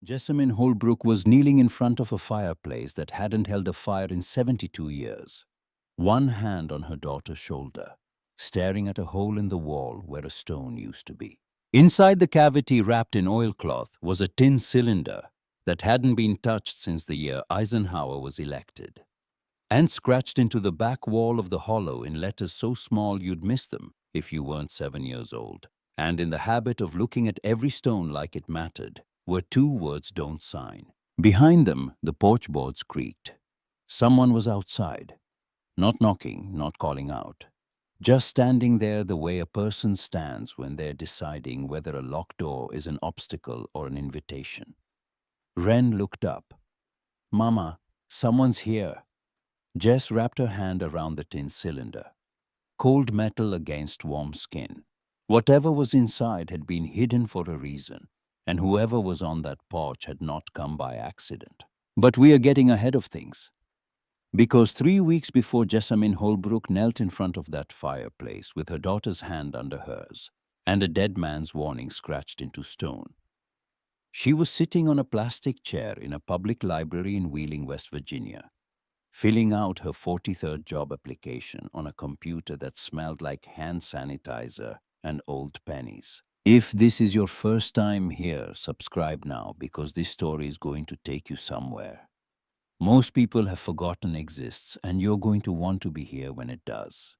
Jessamine Holbrook was kneeling in front of a fireplace that hadn't held a fire in 72 years, one hand on her daughter's shoulder, staring at a hole in the wall where a stone used to be. Inside the cavity, wrapped in oilcloth, was a tin cylinder that hadn't been touched since the year Eisenhower was elected, and scratched into the back wall of the hollow in letters so small you'd miss them if you weren't 7 years old, and in the habit of looking at every stone like it mattered, were two words: "Don't sign." Behind them, the porch boards creaked. Someone was outside, not knocking, not calling out, just standing there the way a person stands when they're deciding whether a locked door is an obstacle or an invitation. Wren looked up. "Mama, someone's here." Jess wrapped her hand around the tin cylinder. Cold metal against warm skin. Whatever was inside had been hidden for a reason, and whoever was on that porch had not come by accident. But we are getting ahead of things. Because 3 weeks before Jessamine Holbrook knelt in front of that fireplace with her daughter's hand under hers and a dead man's warning scratched into stone, she was sitting on a plastic chair in a public library in Wheeling, West Virginia, filling out her 43rd job application on a computer that smelled like hand sanitizer and old pennies. If this is your first time here, subscribe now because this story is going to take you somewhere most people have forgotten exists, and you're going to want to be here when it does.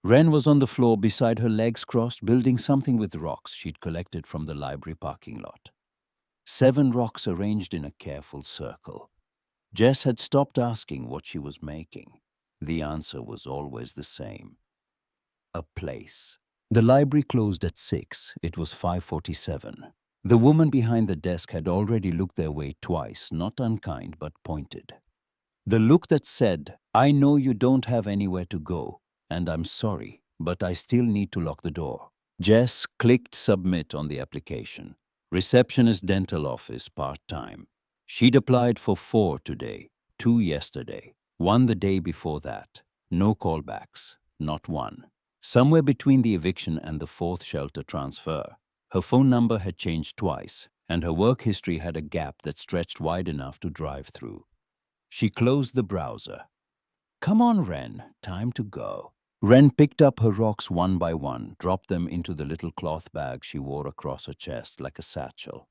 Wren was on the floor beside her legs crossed, building something with rocks she'd collected from the library parking lot. 7 rocks arranged in a careful circle. Jess had stopped asking what she was making. The answer was always the same. A place. The library closed at 6. It was 5:47. The woman behind the desk had already looked their way twice, not unkind but pointed. The look that said, "I know you don't have anywhere to go, and I'm sorry, but I still need to lock the door." Jess clicked submit on the application. Receptionist, dental office, part-time. She'd applied for 4 today, 2 yesterday, 1 the day before that. No callbacks, not one. Somewhere between the eviction and the 4th shelter transfer, her phone number had changed twice, and her work history had a gap that stretched wide enough to drive through. She closed the browser. "Come on, Wren, time to go." Wren picked up her rocks one by one, dropped them into the little cloth bag she wore across her chest like a satchel.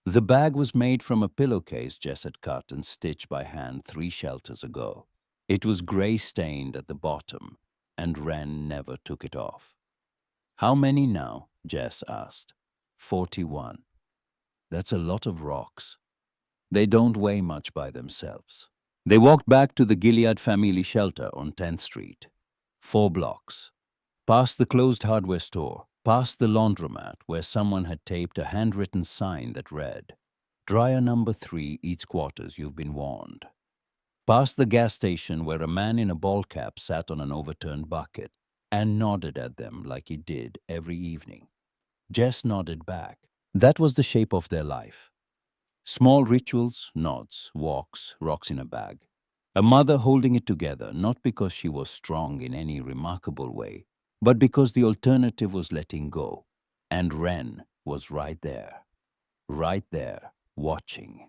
The bag was made from a pillowcase Jess had cut and stitched by hand 3 shelters ago. It was gray-stained at the bottom, and Wren never took it off. "How many now?" Jess asked. 41. That's a lot of rocks. They don't weigh much by themselves. They walked back to the Gilead family shelter on 10th Street. 4 blocks. Past the closed hardware store, past the laundromat where someone had taped a handwritten sign that read, "Dryer number 3 eats quarters, you've been warned." Past the gas station where a man in a ball cap sat on an overturned bucket and nodded at them like he did every evening. Jess nodded back. That was the shape of their life. Small rituals, nods, walks, rocks in a bag. A mother holding it together, not because she was strong in any remarkable way, but because the alternative was letting go. And Wren was right there, watching.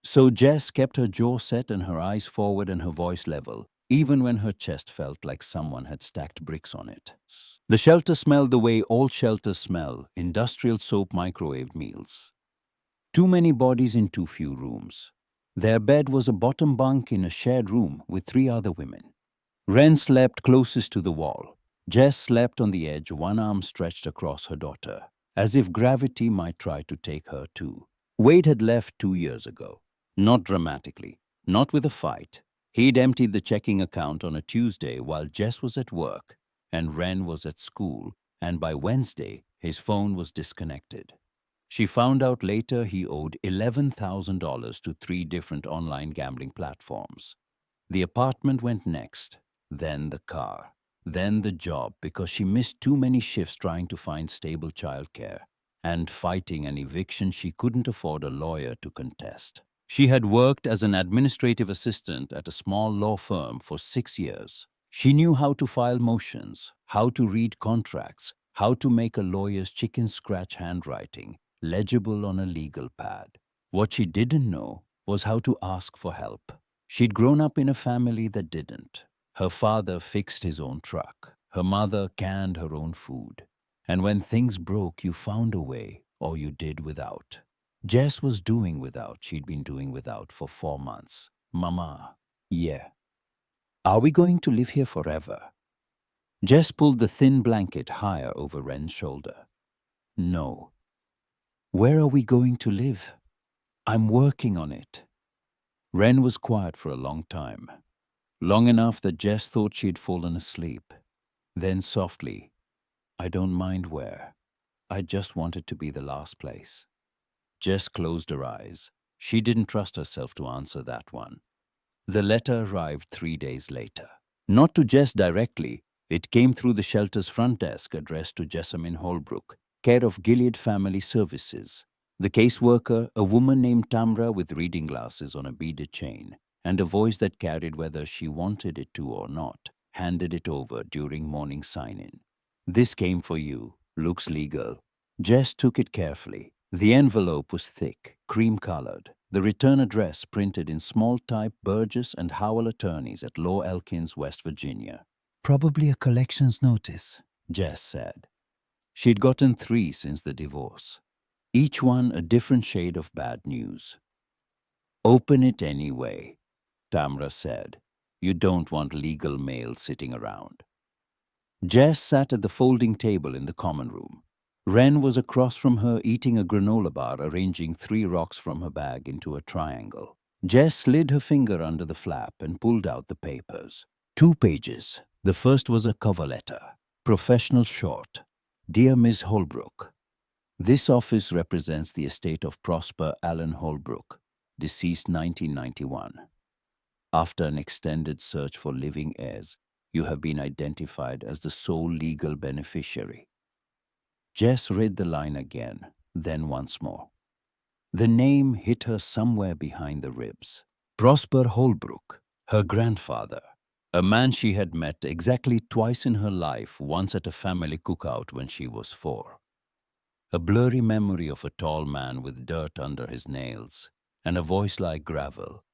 So Jess kept her jaw set and her eyes forward and her voice level, even when her chest felt like someone had stacked bricks on it. The shelter smelled the way all shelters smell: industrial soap, microwave meals. Too many bodies in too few rooms. Their bed was a bottom bunk in a shared room with 3 other women. Wren slept closest to the wall. Jess slept on the edge, one arm stretched across her daughter, as if gravity might try to take her too. Wade had left 2 years ago. Not dramatically, not with a fight. He'd emptied the checking account on a Tuesday while Jess was at work and Wren was at school, and by Wednesday, his phone was disconnected. She found out later he owed $11,000 to 3 different online gambling platforms. The apartment went next, then the car, then the job because she missed too many shifts trying to find stable childcare and fighting an eviction she couldn't afford a lawyer to contest. She had worked as an administrative assistant at a small law firm for 6 years. She knew how to file motions, how to read contracts, how to make a lawyer's chicken scratch handwriting, legible on a legal pad. What she didn't know was how to ask for help. She'd grown up in a family that didn't. Her father fixed his own truck. Her mother canned her own food. And when things broke, you found a way, or you did without. Jess was doing without. She'd been doing without for 4 months. Mama, yeah. Are we going to live here forever? Jess pulled the thin blanket higher over Wren's shoulder. No. Where are we going to live? I'm working on it. Wren was quiet for a long time. Long enough that Jess thought she had fallen asleep. Then softly, I don't mind where. I just want it to be the last place. Jess closed her eyes. She didn't trust herself to answer that one. The letter arrived 3 days later. Not to Jess directly, it came through the shelter's front desk addressed to Jessamine Holbrook, care of Gilead Family Services. The caseworker, a woman named Tamra with reading glasses on a beaded chain, and a voice that carried whether she wanted it to or not, handed it over during morning sign-in. This came for you. Looks legal. Jess took it carefully. The envelope was thick, cream-colored. The return address printed in small type Burgess and Howell attorneys at Law Elkins, West Virginia. Probably a collections notice, Jess said. She'd gotten 3 since the divorce. Each one a different shade of bad news. Open it anyway, Tamra said. You don't want legal mail sitting around. Jess sat at the folding table in the common room. Wren was across from her eating a granola bar, arranging 3 rocks from her bag into a triangle. Jess slid her finger under the flap and pulled out the papers. 2 pages. The first was a cover letter. Professional short. Dear Ms. Holbrook, this office represents the estate of Prosper Allen Holbrook, deceased 1991. After an extended search for living heirs, you have been identified as the sole legal beneficiary. Jess read the line again, then once more. The name hit her somewhere behind the ribs. Prosper Holbrook, her grandfather, a man she had met exactly twice in her life, once at a family cookout when she was 4. A blurry memory of a tall man with dirt under his nails and a voice like gravel,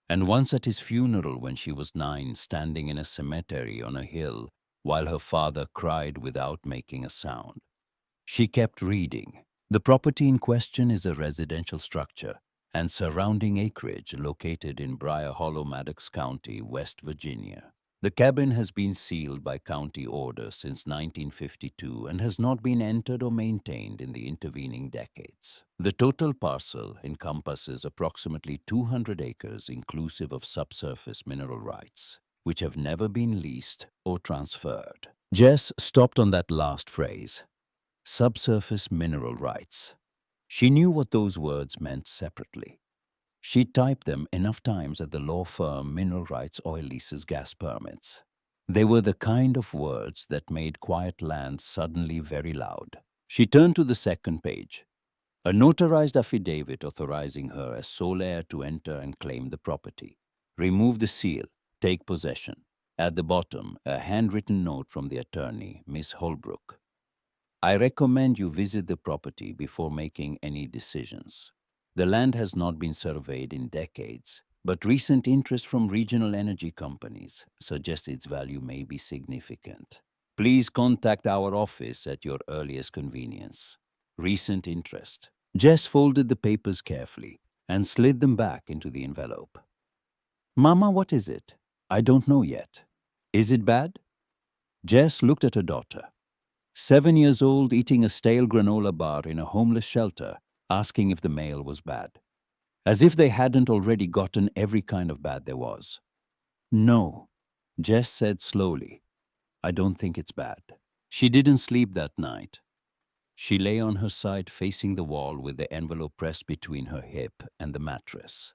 and once at his funeral when she was 9, standing in a cemetery on a hill while her father cried without making a sound. She kept reading. The property in question is a residential structure and surrounding acreage located in Briar Hollow, Maddox County, West Virginia. The cabin has been sealed by county order since 1952 and has not been entered or maintained in the intervening decades. The total parcel encompasses approximately 200 acres inclusive of subsurface mineral rights, which have never been leased or transferred. Jess stopped on that last phrase. Subsurface mineral rights. She knew what those words meant separately. She typed them enough times at the law firm Mineral Rights Oil Leases Gas Permits. They were the kind of words that made quiet land suddenly very loud. She turned to the second page. A notarized affidavit authorizing her as sole heir to enter and claim the property. Remove the seal. Take possession. At the bottom, a handwritten note from the attorney, Miss Holbrook. I recommend you visit the property before making any decisions. The land has not been surveyed in decades, but recent interest from regional energy companies suggests its value may be significant. Please contact our office at your earliest convenience. Recent interest. Jess folded the papers carefully and slid them back into the envelope. Mama, what is it? I don't know yet. Is it bad? Jess looked at her daughter. 7 years old, eating a stale granola bar in a homeless shelter, asking if the mail was bad. As if they hadn't already gotten every kind of bad there was. No, Jess said slowly. I don't think it's bad. She didn't sleep that night. She lay on her side facing the wall with the envelope pressed between her hip and the mattress.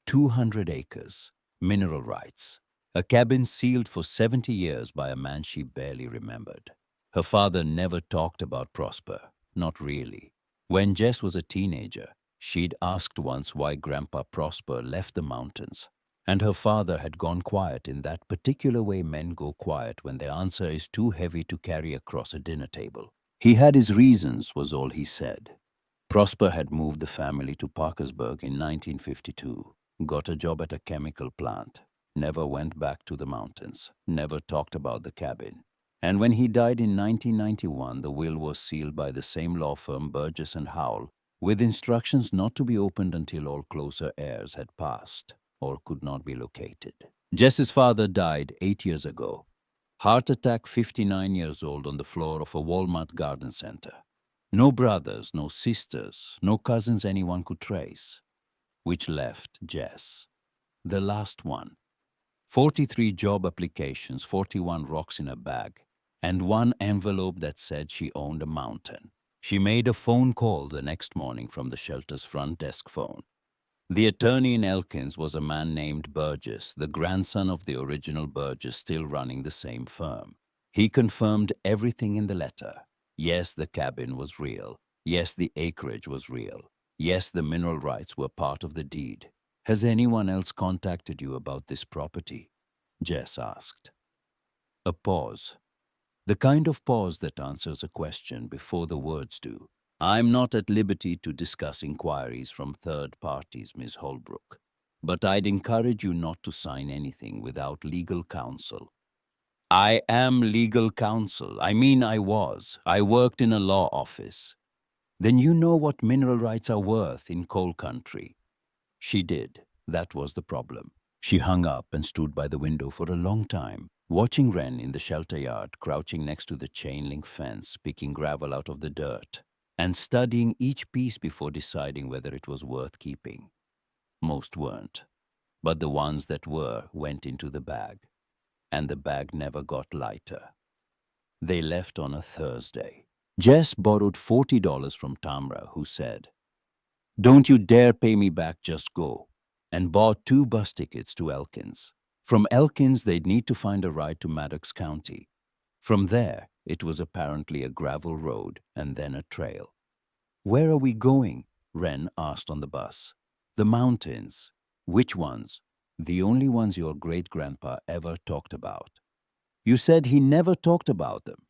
200 acres, mineral rights, a cabin sealed for 70 years by a man she barely remembered. Her father never talked about Prosper, not really. When Jess was a teenager, she'd asked once why Grandpa Prosper left the mountains, and her father had gone quiet in that particular way men go quiet when the answer is too heavy to carry across a dinner table. He had his reasons, was all he said. Prosper had moved the family to Parkersburg in 1952, got a job at a chemical plant, never went back to the mountains, never talked about the cabin. And when he died in 1991, the will was sealed by the same law firm Burgess and Howell, with instructions not to be opened until all closer heirs had passed or could not be located. Jess's father died 8 years ago. Heart attack, 59 years old, on the floor of a Walmart garden center. No brothers, no sisters, no cousins anyone could trace. Which left Jess, the last one. 43 job applications, 41 rocks in a bag, and one envelope that said she owned a mountain. She made a phone call the next morning from the shelter's front desk phone. The attorney in Elkins was a man named Burgess, the grandson of the original Burgess, still running the same firm. He confirmed everything in the letter. Yes, the cabin was real. Yes, the acreage was real. Yes, the mineral rights were part of the deed. Has anyone else contacted you about this property? Jess asked. A pause. The kind of pause that answers a question before the words do. I'm not at liberty to discuss inquiries from third parties, Ms. Holbrook, but I'd encourage you not to sign anything without legal counsel. I am legal counsel. I was. I worked in a law office. Then you know what mineral rights are worth in coal country. She did. That was the problem. She hung up and stood by the window for a long time, watching Wren in the shelter yard, crouching next to the chain-link fence, picking gravel out of the dirt, and studying each piece before deciding whether it was worth keeping. Most weren't, but the ones that were went into the bag, and the bag never got lighter. They left on a Thursday. Jess borrowed $40 from Tamra, who said, "Don't you dare pay me back, just go," and bought 2 bus tickets to Elkins. From Elkins, they'd need to find a ride to Maddox County. From there, it was apparently a gravel road and then a trail. "Where are we going?" Wren asked on the bus. "The mountains." "Which ones?" "The only ones your great-grandpa ever talked about." "You said he never talked about them."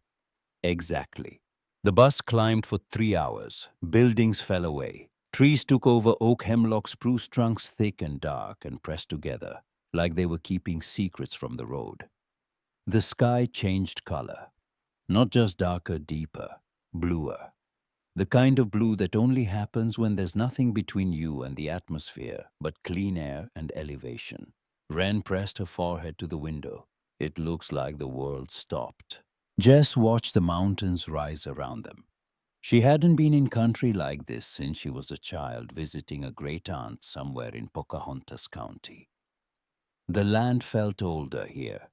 "Exactly." The bus climbed for 3 hours. Buildings fell away. Trees took over oak, hemlock, spruce trunks, thick and dark and pressed together, like they were keeping secrets from the road. The sky changed color. Not just darker, deeper, bluer. The kind of blue that only happens when there's nothing between you and the atmosphere but clean air and elevation. Wren pressed her forehead to the window. It looks like the world stopped. Jess watched the mountains rise around them. She hadn't been in country like this since she was a child visiting a great-aunt somewhere in Pocahontas County. The land felt older here.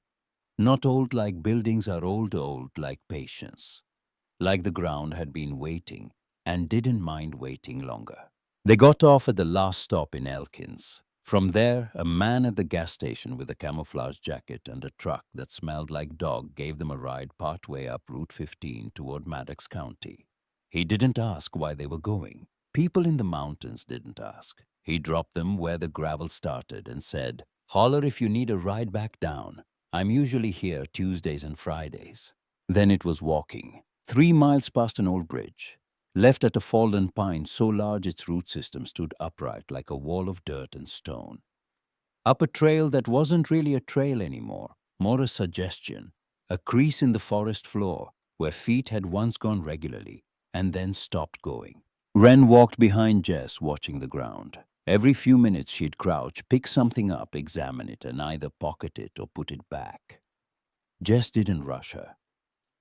Not old like buildings are old like patience. Like the ground had been waiting and didn't mind waiting longer. They got off at the last stop in Elkins. From there, a man at the gas station with a camouflage jacket and a truck that smelled like dog gave them a ride partway up Route 15 toward Maddox County. He didn't ask why they were going. People in the mountains didn't ask. He dropped them where the gravel started and said, "Holler if you need a ride back down. I'm usually here Tuesdays and Fridays." Then it was walking. 3 miles past an old bridge, left at a fallen pine so large its root system stood upright like a wall of dirt and stone. Up a trail that wasn't really a trail anymore, more a suggestion, a crease in the forest floor where feet had once gone regularly and then stopped going. Wren walked behind Jess, watching the ground. Every few minutes she'd crouch, pick something up, examine it, and either pocket it or put it back. Jess didn't rush her.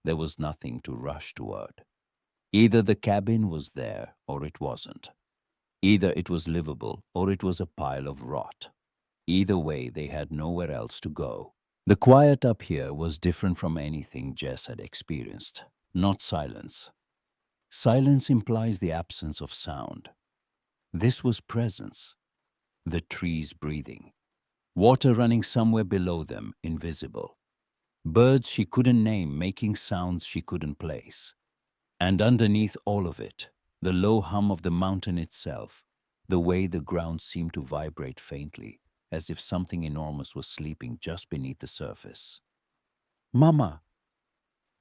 There was nothing to rush toward. Either the cabin was there or it wasn't. Either it was livable or it was a pile of rot. Either way, they had nowhere else to go. The quiet up here was different from anything Jess had experienced. Not silence. Silence implies the absence of sound. This was presence. The trees breathing. Water running somewhere below them, invisible. Birds she couldn't name making sounds she couldn't place. And underneath all of it, the low hum of the mountain itself, the way the ground seemed to vibrate faintly, as if something enormous was sleeping just beneath the surface. "Mama!"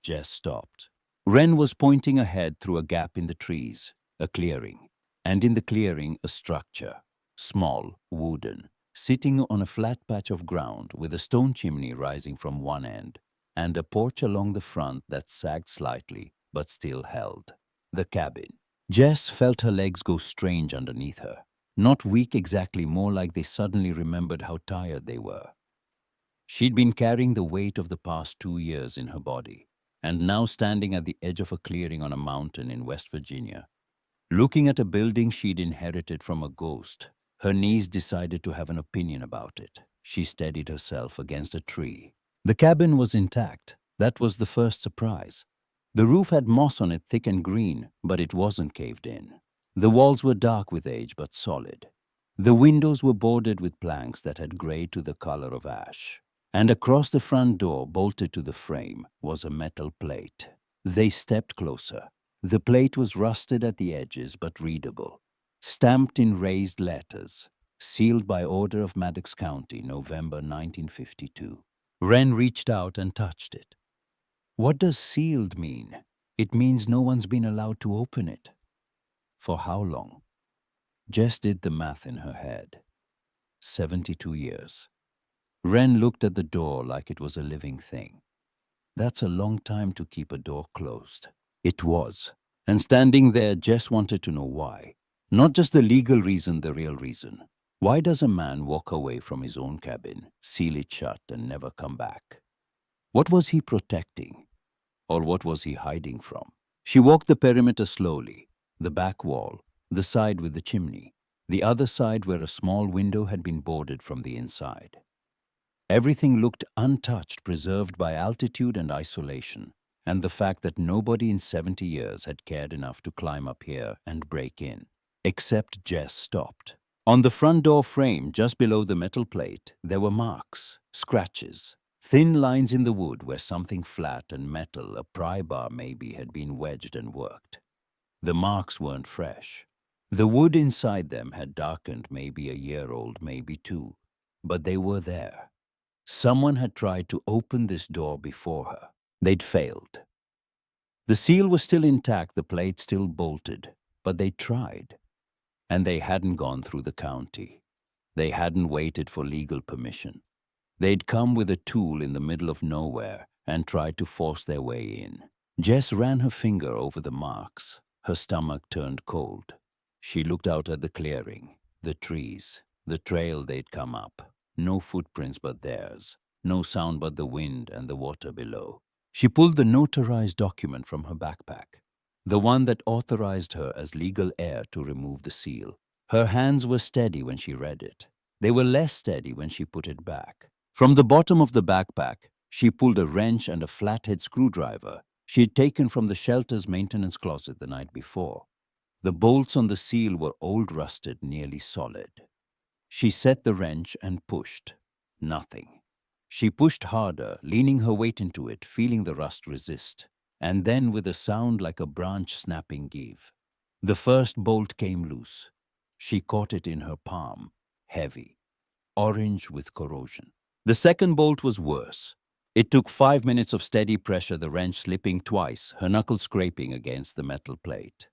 Jess stopped. Wren was pointing ahead through a gap in the trees, a clearing. And in the clearing, a structure, small, wooden, sitting on a flat patch of ground with a stone chimney rising from one end, and a porch along the front that sagged slightly but still held. The cabin. Jess felt her legs go strange underneath her. Not weak exactly, more like they suddenly remembered how tired they were. She'd been carrying the weight of the past 2 years in her body, and now standing at the edge of a clearing on a mountain in West Virginia, looking at a building she'd inherited from a ghost, her knees decided to have an opinion about it. She steadied herself against a tree. The cabin was intact. That was the first surprise. The roof had moss on it, thick and green, but it wasn't caved in. The walls were dark with age, but solid. The windows were boarded with planks that had grayed to the color of ash. And across the front door, bolted to the frame, was a metal plate. They stepped closer. The plate was rusted at the edges but readable, stamped in raised letters, sealed by order of Maddox County, November 1952. Wren reached out and touched it. What does sealed mean? It means no one's been allowed to open it. For how long? Jess did the math in her head. 72 years. Wren looked at the door like it was a living thing. That's a long time to keep a door closed. It was. And standing there, Jess wanted to know why. Not just the legal reason, the real reason. Why does a man walk away from his own cabin, seal it shut, and never come back? What was he protecting? Or what was he hiding from? She walked the perimeter slowly. The back wall, the side with the chimney, the other side where a small window had been boarded from the inside. Everything looked untouched, preserved by altitude and isolation, and the fact that nobody in 70 years had cared enough to climb up here and break in. Except Jess stopped. On the front door frame, just below the metal plate, there were marks, scratches, thin lines in the wood where something flat and metal, a pry bar maybe, had been wedged and worked. The marks weren't fresh. The wood inside them had darkened, maybe a year old, maybe two, but they were there. Someone had tried to open this door before her. They'd failed. The seal was still intact, the plate still bolted, but they tried. And they hadn't gone through the county. They hadn't waited for legal permission. They'd come with a tool in the middle of nowhere and tried to force their way in. Jess ran her finger over the marks. Her stomach turned cold. She looked out at the clearing, the trees, the trail they'd come up. No footprints but theirs, no sound but the wind and the water below. She pulled the notarized document from her backpack, the one that authorized her as legal heir to remove the seal. Her hands were steady when she read it. They were less steady when she put it back. From the bottom of the backpack, she pulled a wrench and a flathead screwdriver she had taken from the shelter's maintenance closet the night before. The bolts on the seal were old, rusted, nearly solid. She set the wrench and pushed. Nothing. She pushed harder, leaning her weight into it, feeling the rust resist. And then, with a sound like a branch snapping, give. The first bolt came loose. She caught it in her palm, heavy, orange with corrosion. The second bolt was worse. It took 5 minutes of steady pressure, the wrench slipping twice, her knuckles scraping against the metal plate.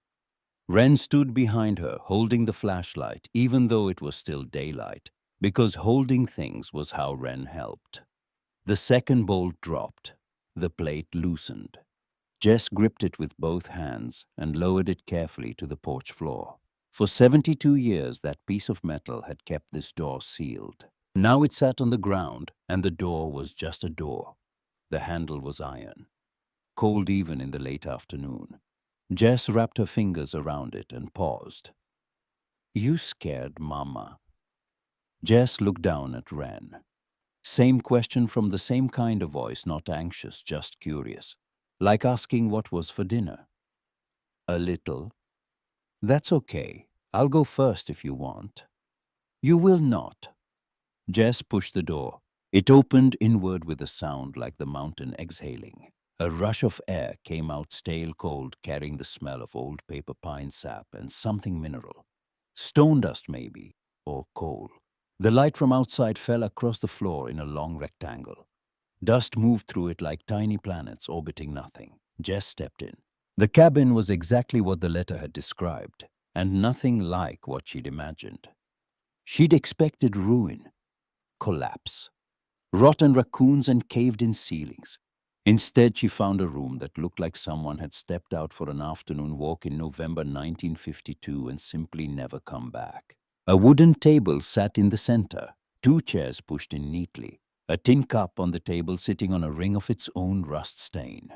Wren stood behind her, holding the flashlight, even though it was still daylight, because holding things was how Wren helped. The second bolt dropped. The plate loosened. Jess gripped it with both hands and lowered it carefully to the porch floor. For 72 years, that piece of metal had kept this door sealed. Now it sat on the ground, and the door was just a door. The handle was iron, cold even in the late afternoon. Jess wrapped her fingers around it and paused. "You scared, Mama?" Jess looked down at Wren. Same question from the same kind of voice, not anxious, just curious, like asking what was for dinner. "A little." "That's okay. I'll go first if you want." "You will not." Jess pushed the door. It opened inward with a sound like the mountain exhaling. A rush of air came out, stale cold, carrying the smell of old paper pine sap and something mineral. Stone dust, maybe, or coal. The light from outside fell across the floor in a long rectangle. Dust moved through it like tiny planets orbiting nothing. Jess stepped in. The cabin was exactly what the letter had described. and nothing like what she'd imagined. She'd expected ruin, collapse, rotten raccoons and caved-in ceilings. Instead, she found a room that looked like someone had stepped out for an afternoon walk in November 1952 and simply never come back. A wooden table sat in the center, two chairs pushed in neatly, a tin cup on the table sitting on a ring of its own rust stain.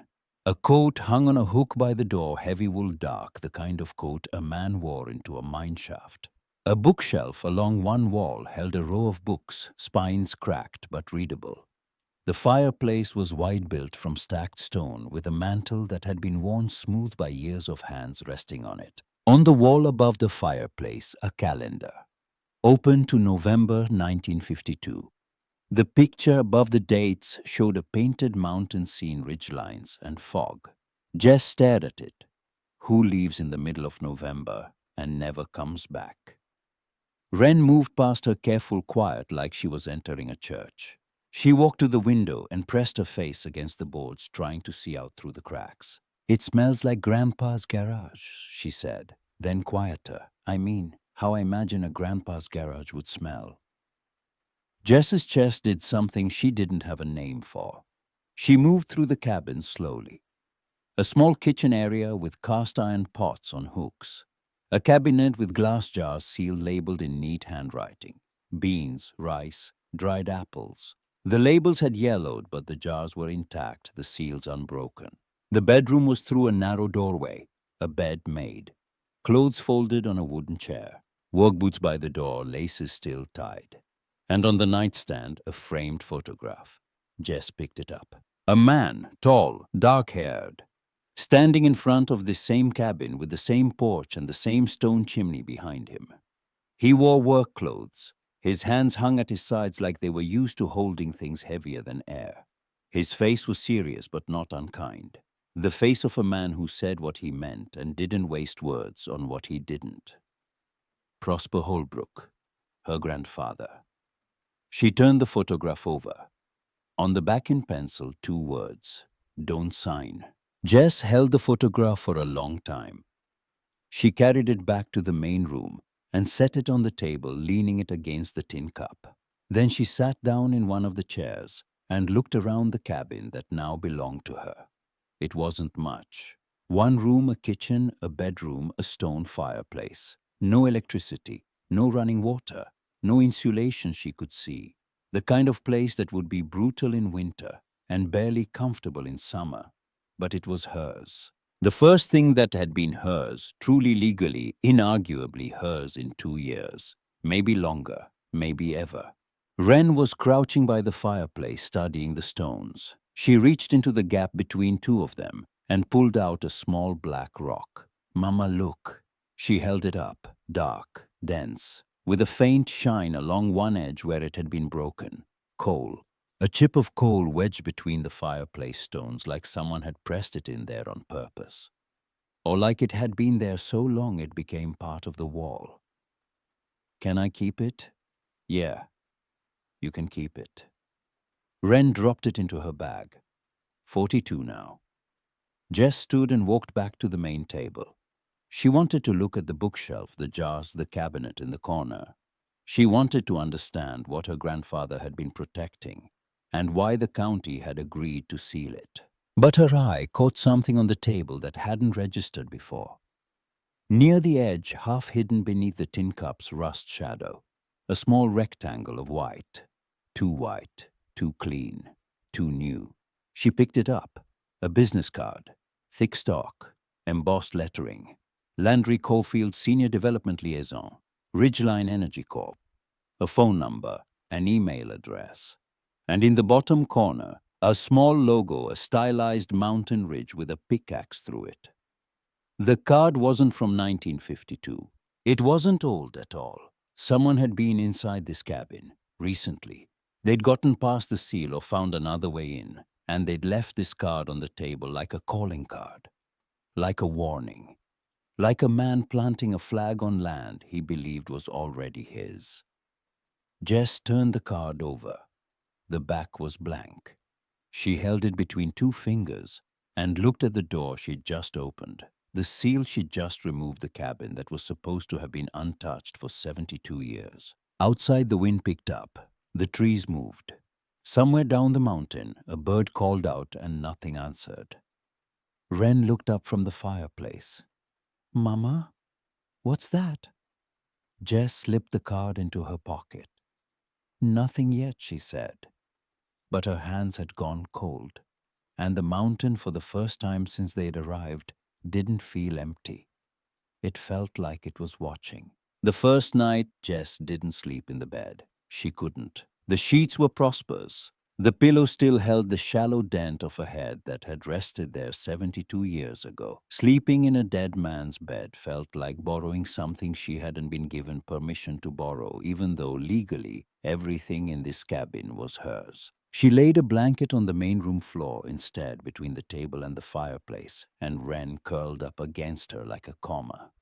A coat hung on a hook by the door, heavy wool dark, the kind of coat a man wore into a mine shaft. A bookshelf along one wall held a row of books, spines cracked but readable. The fireplace was wide-built from stacked stone, with a mantel that had been worn smooth by years of hands resting on it. On the wall above the fireplace, a calendar, open to November 1952. The picture above the dates showed a painted mountain scene, ridgelines, and fog. Jess stared at it. Who leaves in the middle of November and never comes back? Wren moved past her careful quiet like she was entering a church. She walked to the window and pressed her face against the boards, trying to see out through the cracks. "It smells like Grandpa's garage," she said. Then quieter, "I mean, how I imagine a grandpa's garage would smell." Jess's chest did something she didn't have a name for. She moved through the cabin slowly. A small kitchen area with cast iron pots on hooks. A cabinet with glass jars sealed, labeled in neat handwriting. Beans, rice, dried apples. The labels had yellowed, but the jars were intact, the seals unbroken. The bedroom was through a narrow doorway, a bed made. Clothes folded on a wooden chair. Work boots by the door, laces still tied. And on the nightstand, a framed photograph. Jess picked it up. A man, tall, dark-haired, standing in front of the same cabin with the same porch and the same stone chimney behind him. He wore work clothes. His hands hung at his sides like they were used to holding things heavier than air. His face was serious but not unkind. The face of a man who said what he meant and didn't waste words on what he didn't. Prosper Holbrook, her grandfather. She turned the photograph over. On the back in pencil, two words: "Don't sign." Jess held the photograph for a long time. She carried it back to the main room and set it on the table, leaning it against the tin cup. Then she sat down in one of the chairs and looked around the cabin that now belonged to her. It wasn't much. One room, a kitchen, a bedroom, a stone fireplace. No electricity, no running water, no insulation she could see. The kind of place that would be brutal in winter and barely comfortable in summer. But it was hers. The first thing that had been hers, truly legally, inarguably hers in 2 years. Maybe longer, maybe ever. Wren was crouching by the fireplace, studying the stones. She reached into the gap between two of them and pulled out a small black rock. "Mama, look." She held it up, dark, dense, with a faint shine along one edge where it had been broken. Coal. A chip of coal wedged between the fireplace stones, like someone had pressed it in there on purpose. Or like it had been there so long it became part of the wall. "Can I keep it?" "Yeah, you can keep it." Wren dropped it into her bag. 42 now. Jess stood and walked back to the main table. She wanted to look at the bookshelf, the jars, the cabinet in the corner. She wanted to understand what her grandfather had been protecting and why the county had agreed to seal it. But her eye caught something on the table that hadn't registered before. Near the edge, half hidden beneath the tin cup's rust shadow, a small rectangle of white. White, too clean, too new. She picked it up. A business card. Thick stock. Embossed lettering. Landry Caulfield, Senior Development Liaison. Ridgeline Energy Corp. A phone number. An email address. And in the bottom corner, a small logo, a stylized mountain ridge with a pickaxe through it. The card wasn't from 1952. It wasn't old at all. Someone had been inside this cabin, recently. They'd gotten past the seal or found another way in, and they'd left this card on the table like a calling card, like a warning, like a man planting a flag on land he believed was already his. Jess turned the card over. The back was blank. She held it between two fingers and looked at the door she'd just opened. The seal she'd just removed the cabin that was supposed to have been untouched for 72 years. Outside, the wind picked up. The trees moved. Somewhere down the mountain, a bird called out and nothing answered. Wren looked up from the fireplace. "Mama, what's that?" Jess slipped the card into her pocket. "Nothing yet," she said. But her hands had gone cold, and the mountain, for the first time since they'd arrived, didn't feel empty. It felt like it was watching. The first night, Jess didn't sleep in the bed. She couldn't. The sheets were Prosper's. The pillow still held the shallow dent of a head that had rested there 72 years ago. Sleeping in a dead man's bed felt like borrowing something she hadn't been given permission to borrow, even though legally everything in this cabin was hers. She laid a blanket on the main room floor instead, between the table and the fireplace, and Wren curled up against her like a comma.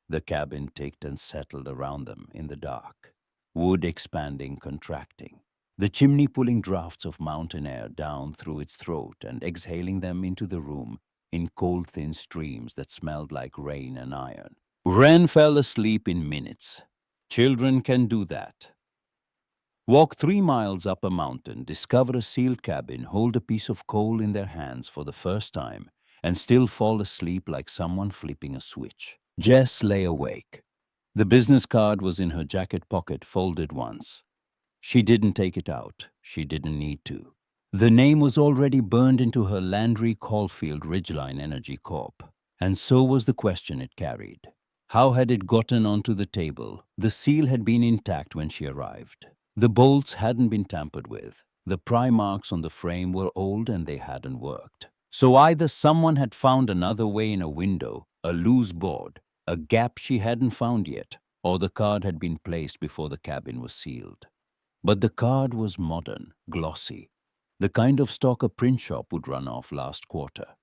The cabin ticked and settled around them in the dark, wood expanding, contracting, the chimney pulling drafts of mountain air down through its throat and exhaling them into the room in cold, thin streams that smelled like rain and iron. Wren fell asleep in minutes. Children can do that. Walk 3 miles up a mountain, discover a sealed cabin, hold a piece of coal in their hands for the first time, and still fall asleep like someone flipping a switch. Jess lay awake. The business card was in her jacket pocket, folded once. She didn't take it out. She didn't need to. The name was already burned into her Landry Caulfield Ridgeline Energy Corp. And so was the question it carried. How had it gotten onto the table? The seal had been intact when she arrived. The bolts hadn't been tampered with. The pry marks on the frame were old and they hadn't worked. So either someone had found another way in a window, a loose board, a gap she hadn't found yet, or the card had been placed before the cabin was sealed. But the card was modern, glossy, the kind of stock a print shop would run off last quarter.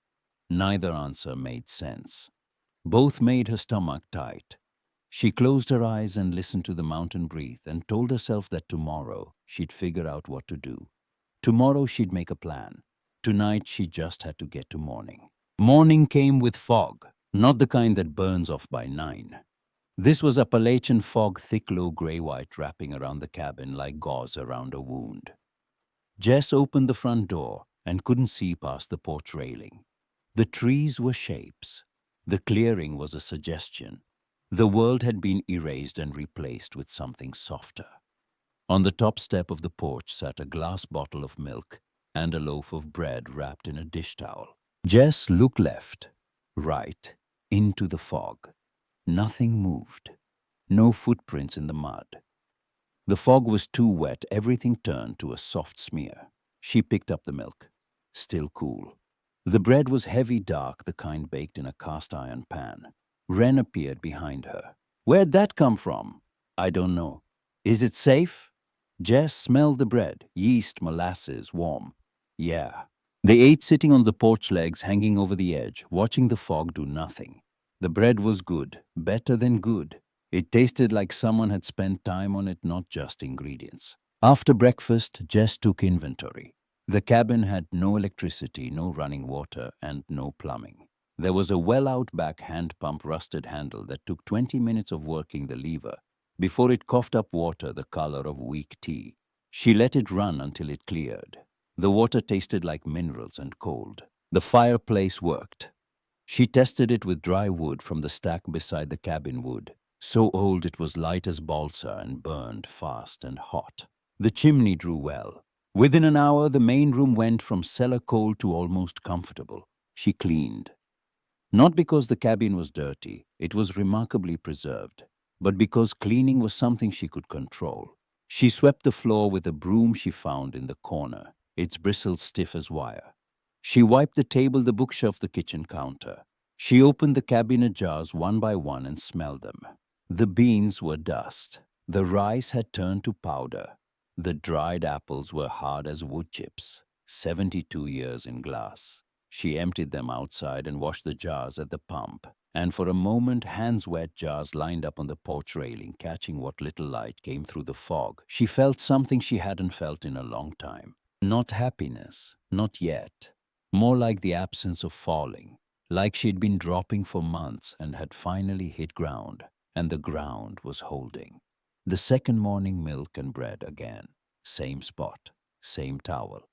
Neither answer made sense. Both made her stomach tight. She closed her eyes and listened to the mountain breathe and told herself that tomorrow she'd figure out what to do. Tomorrow she'd make a plan. Tonight she just had to get to morning. Morning came with fog, not the kind that burns off by 9. This was Appalachian fog, thick, low gray-white, wrapping around the cabin like gauze around a wound. Jess opened the front door and couldn't see past the porch railing. The trees were shapes. The clearing was a suggestion. The world had been erased and replaced with something softer. On the top step of the porch sat a glass bottle of milk and a loaf of bread wrapped in a dish towel. Jess looked left, right, into the fog. Nothing moved. No footprints in the mud. The fog was too wet. Everything turned to a soft smear. She picked up the milk. Still cool. The bread was heavy, dark, the kind baked in a cast-iron pan. Wren appeared behind her. "Where'd that come from?" "I don't know." "Is it safe?" Jess smelled the bread. Yeast, molasses, warm. "Yeah." They ate sitting on the porch legs, hanging over the edge, watching the fog do nothing. The bread was good, better than good. It tasted like someone had spent time on it, not just ingredients. After breakfast, Jess took inventory. The cabin had no electricity, no running water, and no plumbing. There was a well-out back hand pump, rusted handle, that took 20 minutes of working the lever before it coughed up water the color of weak tea. She let it run until it cleared. The water tasted like minerals and cold. The fireplace worked. She tested it with dry wood from the stack beside the cabin wood, so old it was light as balsa and burned fast and hot. The chimney drew well. Within an hour, the main room went from cellar cold to almost comfortable. She cleaned. Not because the cabin was dirty, it was remarkably preserved, but because cleaning was something she could control. She swept the floor with a broom she found in the corner, its bristles stiff as wire. She wiped the table, the bookshelf, the kitchen counter. She opened the cabinet jars one by one and smelled them. The beans were dust. The rice had turned to powder. The dried apples were hard as wood chips. 72 years in glass. She emptied them outside and washed the jars at the pump. And for a moment, hands-wet jars lined up on the porch railing, catching what little light came through the fog. She felt something she hadn't felt in a long time. Not happiness, not yet. More like the absence of falling, like she'd been dropping for months and had finally hit ground, and the ground was holding. The second morning, milk and bread again. Same spot, same towel.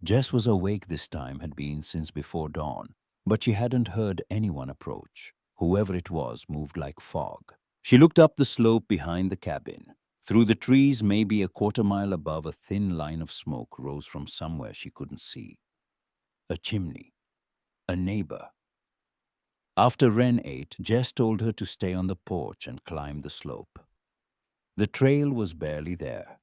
Jess was awake this time, had been since before dawn, but she hadn't heard anyone approach. Whoever it was moved like fog. She looked up the slope behind the cabin. Through the trees, maybe a quarter-mile above, a thin line of smoke rose from somewhere she couldn't see. A chimney. A neighbor. After Wren ate, Jess told her to stay on the porch and climb the slope. The trail was barely there.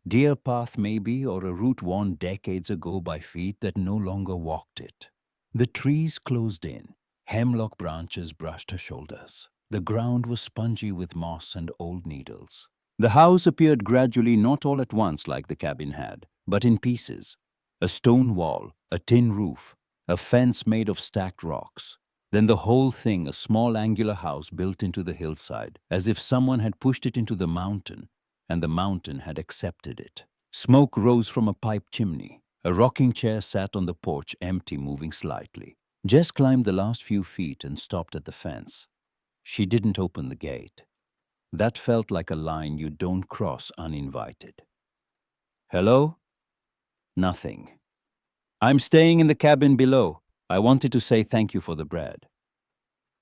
Deer path maybe, or a route worn decades ago by feet that no longer walked it. The trees closed in. Hemlock branches brushed her shoulders. The ground was spongy with moss and old needles. The house appeared gradually, not all at once like the cabin had, but in pieces. A stone wall, a tin roof, a fence made of stacked rocks. Then the whole thing, a small angular house built into the hillside, as if someone had pushed it into the mountain, and the mountain had accepted it. Smoke rose from a pipe chimney. A rocking chair sat on the porch, empty, moving slightly. Jess climbed the last few feet and stopped at the fence. She didn't open the gate. That felt like a line you don't cross uninvited. Hello? Nothing. I'm staying in the cabin below. I wanted to say thank you for the bread.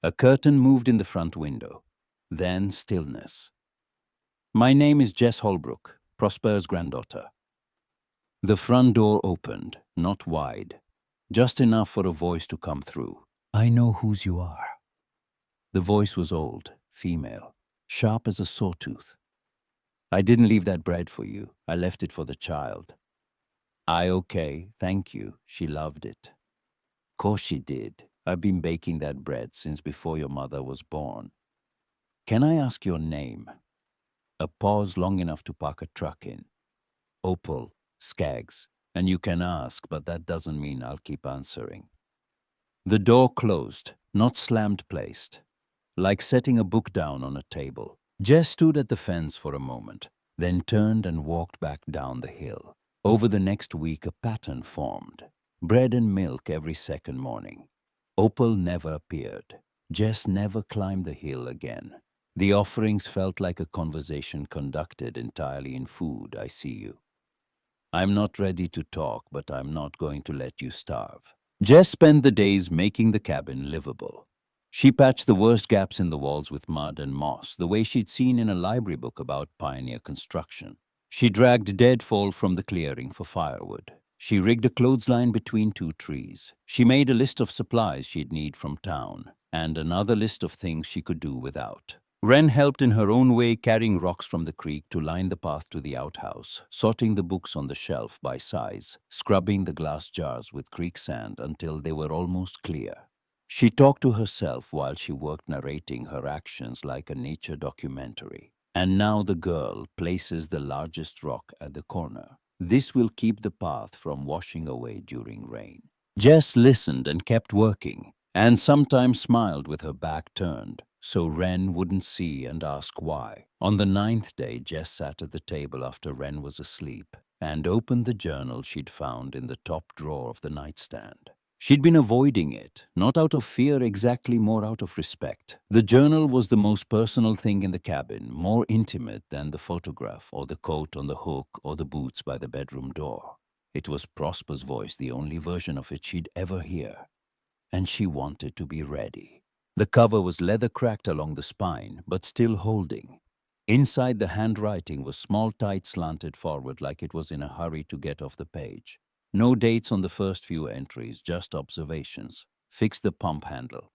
A curtain moved in the front window. Then stillness. My name is Jess Holbrook, Prosper's granddaughter. The front door opened, not wide, just enough for a voice to come through. I know whose you are. The voice was old, female, sharp as a sawtooth. I didn't leave that bread for you. I left it for the child. Okay, thank you. She loved it. Course she did. I've been baking that bread since before your mother was born. Can I ask your name? A pause long enough to park a truck in. Opal, Skaggs, and you can ask, but that doesn't mean I'll keep answering. The door closed, not slammed placed, like setting a book down on a table. Jess stood at the fence for a moment, then turned and walked back down the hill. Over the next week, a pattern formed. Bread and milk every second morning. Opal never appeared. Jess never climbed the hill again. The offerings felt like a conversation conducted entirely in food. I see you. I'm not ready to talk, but I'm not going to let you starve. Jess spent the days making the cabin livable. She patched the worst gaps in the walls with mud and moss, the way she'd seen in a library book about pioneer construction. She dragged deadfall from the clearing for firewood. She rigged a clothesline between two trees. She made a list of supplies she'd need from town, and another list of things she could do without. Wren helped in her own way, carrying rocks from the creek to line the path to the outhouse, sorting the books on the shelf by size, scrubbing the glass jars with creek sand until they were almost clear. She talked to herself while she worked, narrating her actions like a nature documentary. And now the girl places the largest rock at the corner. This will keep the path from washing away during rain. Jess listened and kept working, and sometimes smiled with her back turned, so Wren wouldn't see and ask why. On the 9th day, Jess sat at the table after Wren was asleep and opened the journal she'd found in the top drawer of the nightstand. She'd been avoiding it, not out of fear exactly, more out of respect. The journal was the most personal thing in the cabin, more intimate than the photograph or the coat on the hook or the boots by the bedroom door. It was Prosper's voice, the only version of it she'd ever hear. And she wanted to be ready. The cover was leather cracked along the spine, but still holding. Inside, the handwriting was small, tight, slanted forward like it was in a hurry to get off the page. No dates on the first few entries, just observations. Fix the pump handle.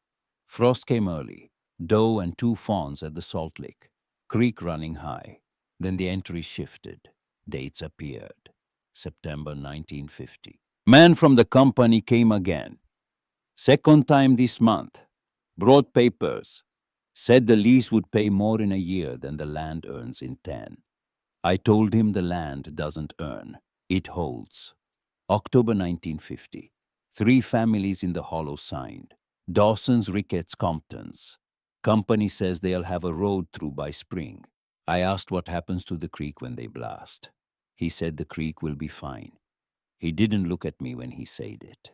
Frost came early. Doe and 2 fawns at the salt lick. Creek running high. Then the entry shifted. Dates appeared. September 1950. Man from the company came again. Second time this month. Brought papers. Said the lease would pay more in a year than the land earns in 10. I told him the land doesn't earn. It holds. October 1950. 3 families in the hollow signed. Dawson's, Ricketts, Compton's. Company says they'll have a road through by spring. I asked what happens to the creek when they blast. He said the creek will be fine. He didn't look at me when he said it.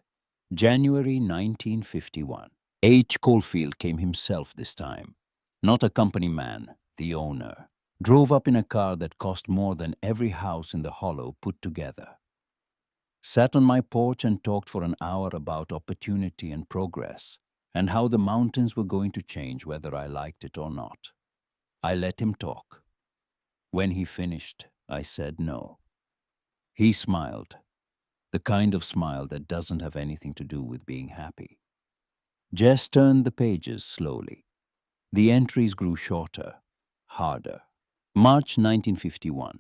January 1951. H. Caulfield came himself this time. Not a company man, the owner. Drove up in a car that cost more than every house in the hollow put together. Sat on my porch and talked for an hour about opportunity and progress, and how the mountains were going to change whether I liked it or not. I let him talk. When he finished, I said no. He smiled, the kind of smile that doesn't have anything to do with being happy. Jess turned the pages slowly. The entries grew shorter, harder. March 1951.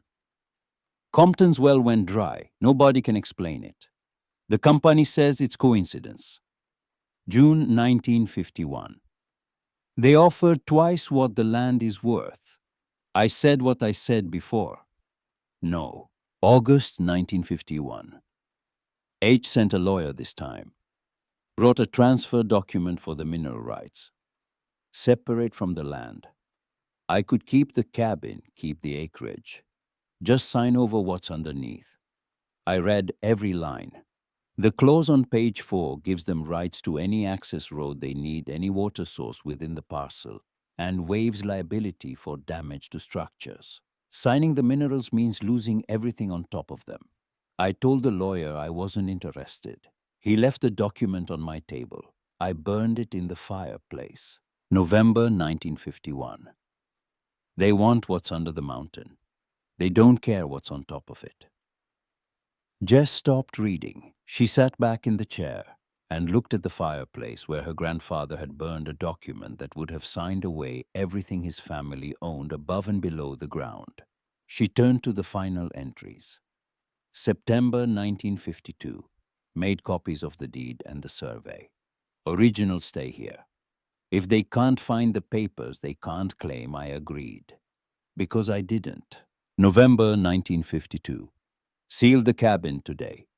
Compton's well went dry. Nobody can explain it. The company says it's coincidence. June 1951. They offered twice what the land is worth. I said what I said before. No. August 1951. H sent a lawyer this time. Brought a transfer document for the mineral rights. Separate from the land. I could keep the cabin, keep the acreage. Just sign over what's underneath. I read every line. The clause on page 4 gives them rights to any access road they need, any water source within the parcel, and waives liability for damage to structures. Signing the minerals means losing everything on top of them. I told the lawyer I wasn't interested. He left the document on my table. I burned it in the fireplace. November 1951. They want what's under the mountain. They don't care what's on top of it. Jess stopped reading. She sat back in the chair and looked at the fireplace where her grandfather had burned a document that would have signed away everything his family owned above and below the ground. She turned to the final entries. September 1952. Made copies of the deed and the survey. Originals stay here. If they can't find the papers, they can't claim I agreed. Because I didn't. November 1952. Sealed the cabin today.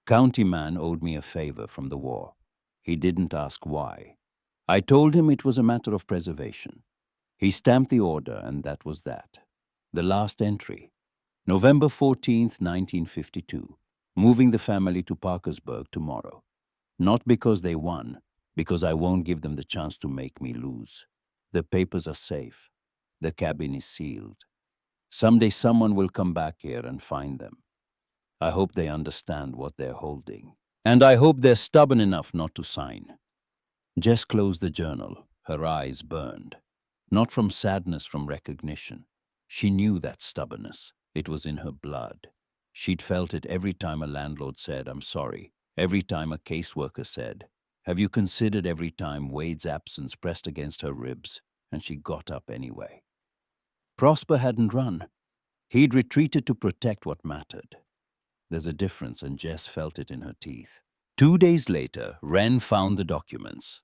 County man owed me a favor from the war. He didn't ask why. I told him it was a matter of preservation. He stamped the order, and that was that. The last entry. November 14th, 1952. Moving the family to Parkersburg tomorrow. Not because they won, because I won't give them the chance to make me lose. The papers are safe. The cabin is sealed. Someday someone will come back here and find them. I hope they understand what they're holding. And I hope they're stubborn enough not to sign. Jess closed the journal. Her eyes burned. Not from sadness, from recognition. She knew that stubbornness. It was in her blood. She'd felt it every time a landlord said, "I'm sorry." Every time a caseworker said, "Have you considered?" Every time Wade's absence pressed against her ribs, and she got up anyway. Prosper hadn't run. He'd retreated to protect what mattered. There's a difference, and Jess felt it in her teeth. 2 days later, Wren found the documents.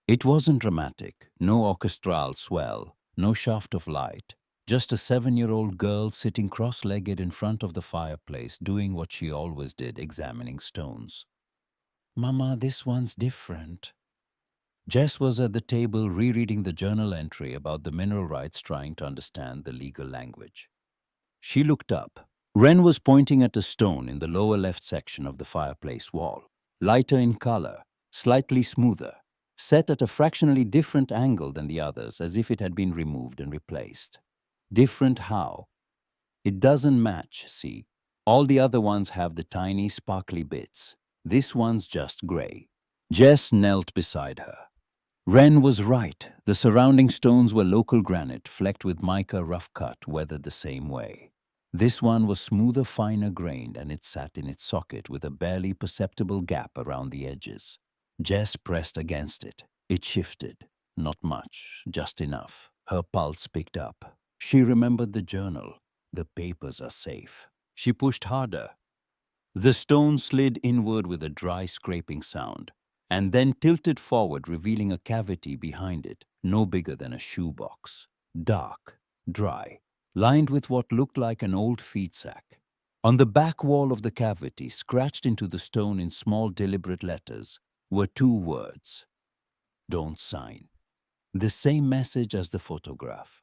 It wasn't dramatic, no orchestral swell, no shaft of light. Just a 7-year-old girl sitting cross-legged in front of the fireplace, doing what she always did, examining stones. "Mama, this one's different." Jess was at the table rereading the journal entry about the mineral rights, trying to understand the legal language. She looked up. Wren was pointing at a stone in the lower left section of the fireplace wall, lighter in color, slightly smoother, set at a fractionally different angle than the others, as if it had been removed and replaced. Different how? It doesn't match, see? All the other ones have the tiny, sparkly bits. This one's just gray. Jess knelt beside her. Wren was right. The surrounding stones were local granite, flecked with mica, rough cut, weathered the same way. This one was smoother, finer grained, and it sat in its socket with a barely perceptible gap around the edges. Jess pressed against it. It shifted. Not much, just enough. Her pulse picked up. She remembered the journal. The papers are safe. She pushed harder. The stone slid inward with a dry scraping sound, and then tilted forward, revealing a cavity behind it, no bigger than a shoebox. Dark, dry, lined with what looked like an old feed sack. On the back wall of the cavity, scratched into the stone in small, deliberate letters, were 2 words. "Don't sign." The same message as the photograph.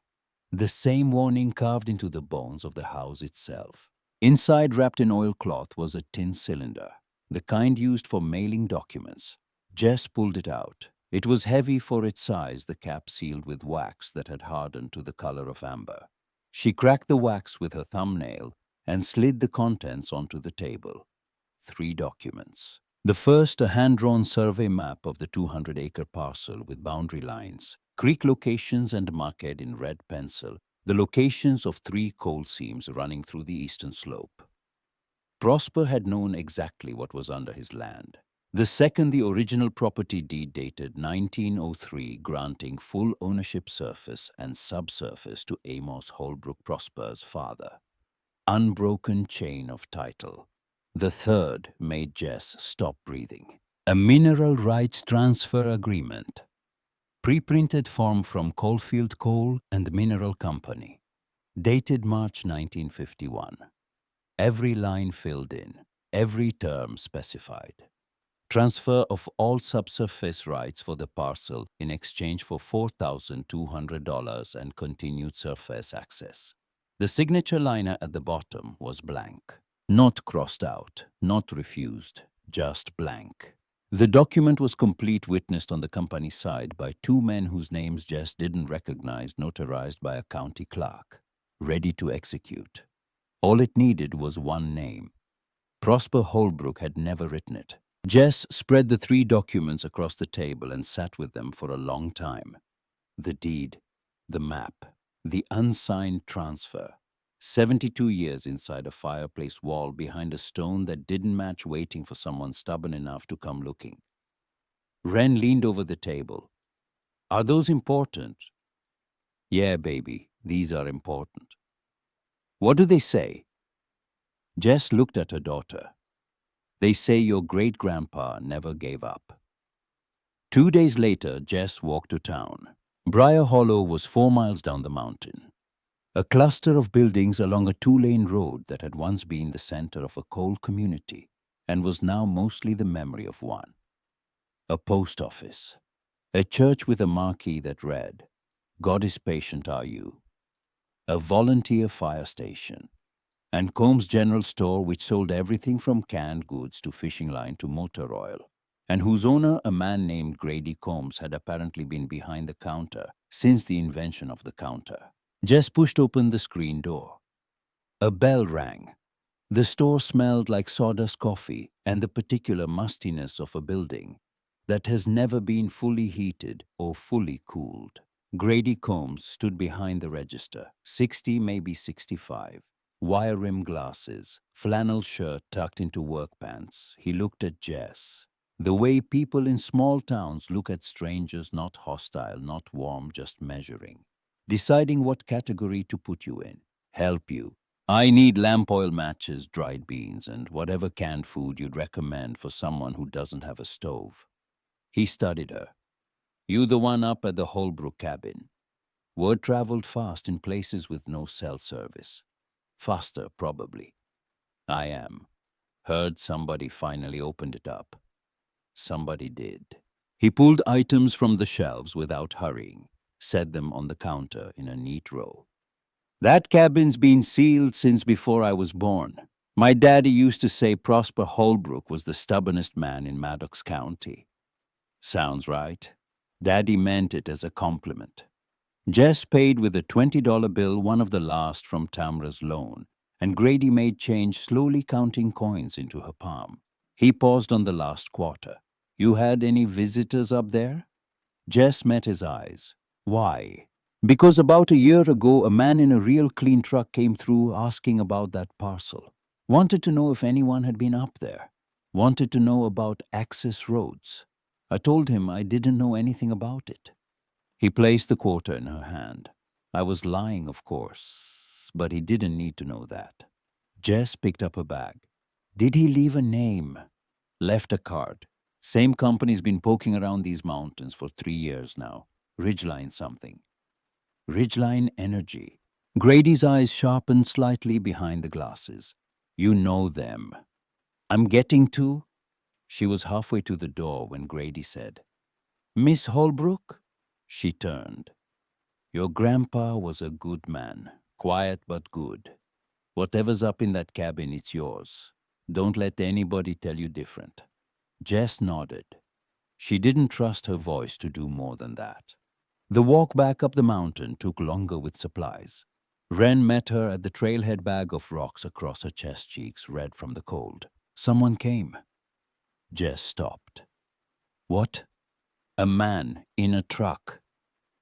The same warning carved into the bones of the house itself. Inside, wrapped in oilcloth, was a tin cylinder, the kind used for mailing documents. Jess pulled it out. It was heavy for its size, the cap sealed with wax that had hardened to the color of amber. She cracked the wax with her thumbnail and slid the contents onto the table. 3 documents. The first, a hand-drawn survey map of the 200-acre parcel with boundary lines, creek locations, and marked in red pencil the locations of 3 coal seams running through the eastern slope. Prosper had known exactly what was under his land. The second, the original property deed dated 1903, granting full ownership surface and subsurface to Amos Holbrook Prosper's father. Unbroken chain of title. The third made Jess stop breathing. A mineral rights transfer agreement. Pre-printed form from Coalfield Coal and Mineral Company. Dated March 1951. Every line filled in, every term specified. Transfer of all subsurface rights for the parcel in exchange for $4,200 and continued surface access. The signature liner at the bottom was blank. Not crossed out, not refused, just blank. The document was complete, witnessed on the company side by 2 men whose names Jess didn't recognize, notarized by a county clerk. Ready to execute. All it needed was one name. Prosper Holbrook had never written it. Jess spread the 3 documents across the table and sat with them for a long time. The deed, the map, the unsigned transfer. 72 years inside a fireplace wall behind a stone that didn't match, waiting for someone stubborn enough to come looking. Wren leaned over the table. Are those important? Yeah, baby, these are important. What do they say? Jess looked at her daughter. They say your great-grandpa never gave up. 2 days later, Jess walked to town. Briar Hollow was 4 miles down the mountain. A cluster of buildings along a 2-lane road that had once been the center of a coal community and was now mostly the memory of one. A post office. A church with a marquee that read, "God is patient, are you?" A volunteer fire station. And Combs General Store, which sold everything from canned goods to fishing line to motor oil, and whose owner, a man named Grady Combs, had apparently been behind the counter since the invention of the counter. Jess pushed open the screen door. A bell rang. The store smelled like sawdust coffee and the particular mustiness of a building that has never been fully heated or fully cooled. Grady Combs stood behind the register, 60, maybe 65. Wire-rimmed glasses, flannel shirt tucked into work pants. He looked at Jess. The way people in small towns look at strangers, not hostile, not warm, just measuring. Deciding what category to put you in. Help you. I need lamp oil, matches, dried beans, and whatever canned food you'd recommend for someone who doesn't have a stove. He studied her. You the one up at the Holbrook cabin. Word traveled fast in places with no cell service. Faster, probably. I am. Heard somebody finally opened it up. Somebody did. He pulled items from the shelves without hurrying, set them on the counter in a neat row. That cabin's been sealed since before I was born. My daddy used to say Prosper Holbrook was the stubbornest man in Maddox County. Sounds right. Daddy meant it as a compliment. Jess paid with a $20 bill, one of the last from Tamra's loan, and Grady made change, slowly counting coins into her palm. He paused on the last quarter. You had any visitors up there? Jess met his eyes. Why? Because about a year ago, a man in a real clean truck came through asking about that parcel. Wanted to know if anyone had been up there. Wanted to know about access roads. I told him I didn't know anything about it. He placed the quarter in her hand. I was lying, of course, but he didn't need to know that. Jess picked up her bag. Did he leave a name? Left a card. Same company's been poking around these mountains for 3 years now. Ridgeline something. Ridgeline Energy. Grady's eyes sharpened slightly behind the glasses. You know them. I'm getting to? She was halfway to the door when Grady said, Miss Holbrook? She turned. Your grandpa was a good man, quiet but good. Whatever's up in that cabin, it's yours. Don't let anybody tell you different. Jess nodded. She didn't trust her voice to do more than that. The walk back up the mountain took longer with supplies. Wren met her at the trailhead, bag of rocks across her chest, cheeks red from the cold. Someone came. Jess stopped. What? A man in a truck.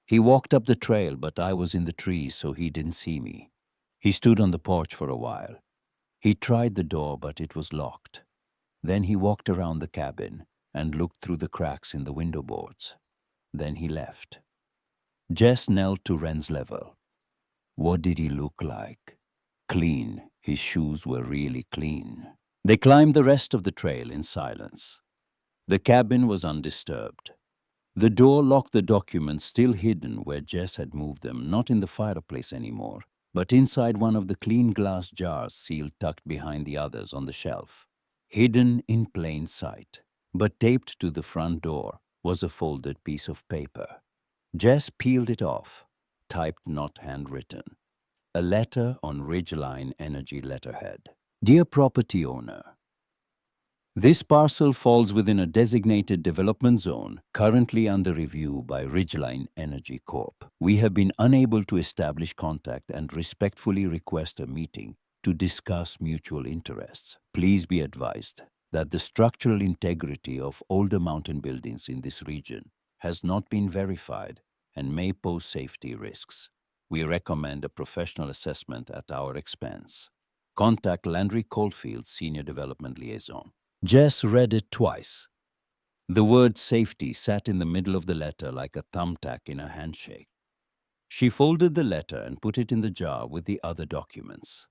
He walked up the trail, but I was in the trees, so he didn't see me. He stood on the porch for a while. He tried the door, but it was locked. Then he walked around the cabin and looked through the cracks in the window boards. Then he left. Jess knelt to Wren's level. What did he look like? Clean. His shoes were really clean. They climbed the rest of the trail in silence. The cabin was undisturbed. The door locked, the documents still hidden where Jess had moved them, not in the fireplace anymore, but inside one of the clean glass jars sealed, tucked behind the others on the shelf. Hidden in plain sight, but taped to the front door, was a folded piece of paper. Jess peeled it off, typed, not handwritten. A letter on Ridgeline Energy letterhead. Dear property owner, this parcel falls within a designated development zone currently under review by Ridgeline Energy Corp. We have been unable to establish contact and respectfully request a meeting to discuss mutual interests. Please be advised that the structural integrity of older mountain buildings in this region has not been verified and may pose safety risks. We recommend a professional assessment at our expense. Contact Landry Caulfield, Senior Development Liaison. Jess read it twice. The word safety sat in the middle of the letter like a thumbtack in a handshake. She folded the letter and put it in the jar with the other documents.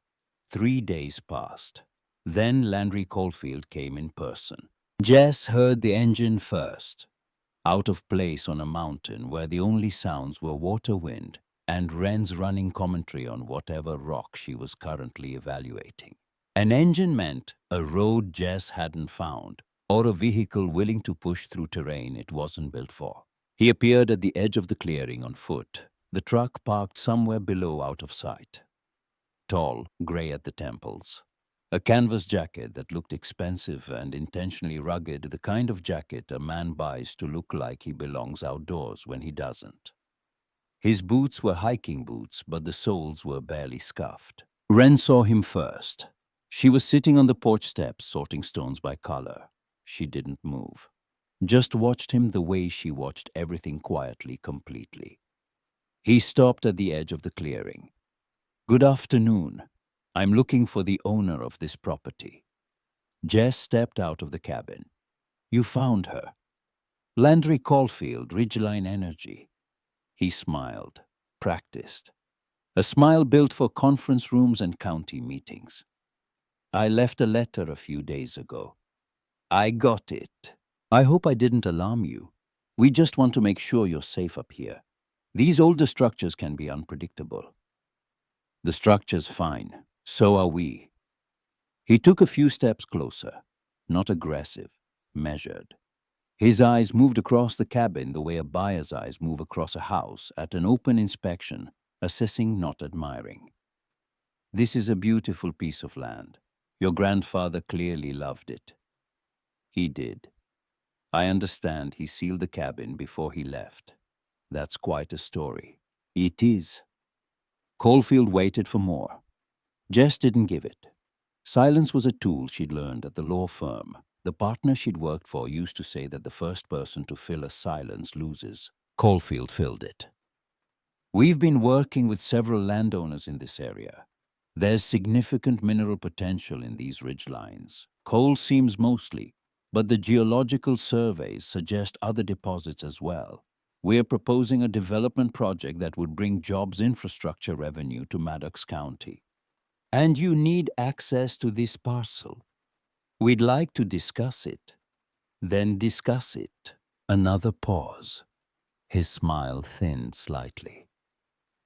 3 days passed. Then Landry Caulfield came in person. Jess heard the engine first, out of place on a mountain where the only sounds were water, wind, and Wren's running commentary on whatever rock she was currently evaluating. An engine meant a road Jess hadn't found, or a vehicle willing to push through terrain it wasn't built for. He appeared at the edge of the clearing on foot, the truck parked somewhere below, out of sight. Tall, gray at the temples. A canvas jacket that looked expensive and intentionally rugged, the kind of jacket a man buys to look like he belongs outdoors when he doesn't. His boots were hiking boots, but the soles were barely scuffed. Wren saw him first. She was sitting on the porch steps, sorting stones by color. She didn't move. Just watched him the way she watched everything, quietly, completely. He stopped at the edge of the clearing. Good afternoon. I'm looking for the owner of this property. Jess stepped out of the cabin. You found her. Landry Caulfield, Ridgeline Energy. He smiled, practiced. A smile built for conference rooms and county meetings. I left a letter a few days ago. I got it. I hope I didn't alarm you. We just want to make sure you're safe up here. These older structures can be unpredictable. The structure's fine. So are we. He took a few steps closer, not aggressive, measured. His eyes moved across the cabin the way a buyer's eyes move across a house at an open inspection, assessing, not admiring. This is a beautiful piece of land. Your grandfather clearly loved it. He did. I understand he sealed the cabin before he left. That's quite a story. It is. Caulfield waited for more. Jess didn't give it. Silence was a tool she'd learned at the law firm. The partner she'd worked for used to say that the first person to fill a silence loses. Caulfield filled it. We've been working with several landowners in this area. There's significant mineral potential in these ridgelines. Coal seams mostly, but the geological surveys suggest other deposits as well. We're proposing a development project that would bring jobs, infrastructure, revenue to Maddox County. And you need access to this parcel. We'd like to discuss it. Then discuss it. Another pause. His smile thinned slightly.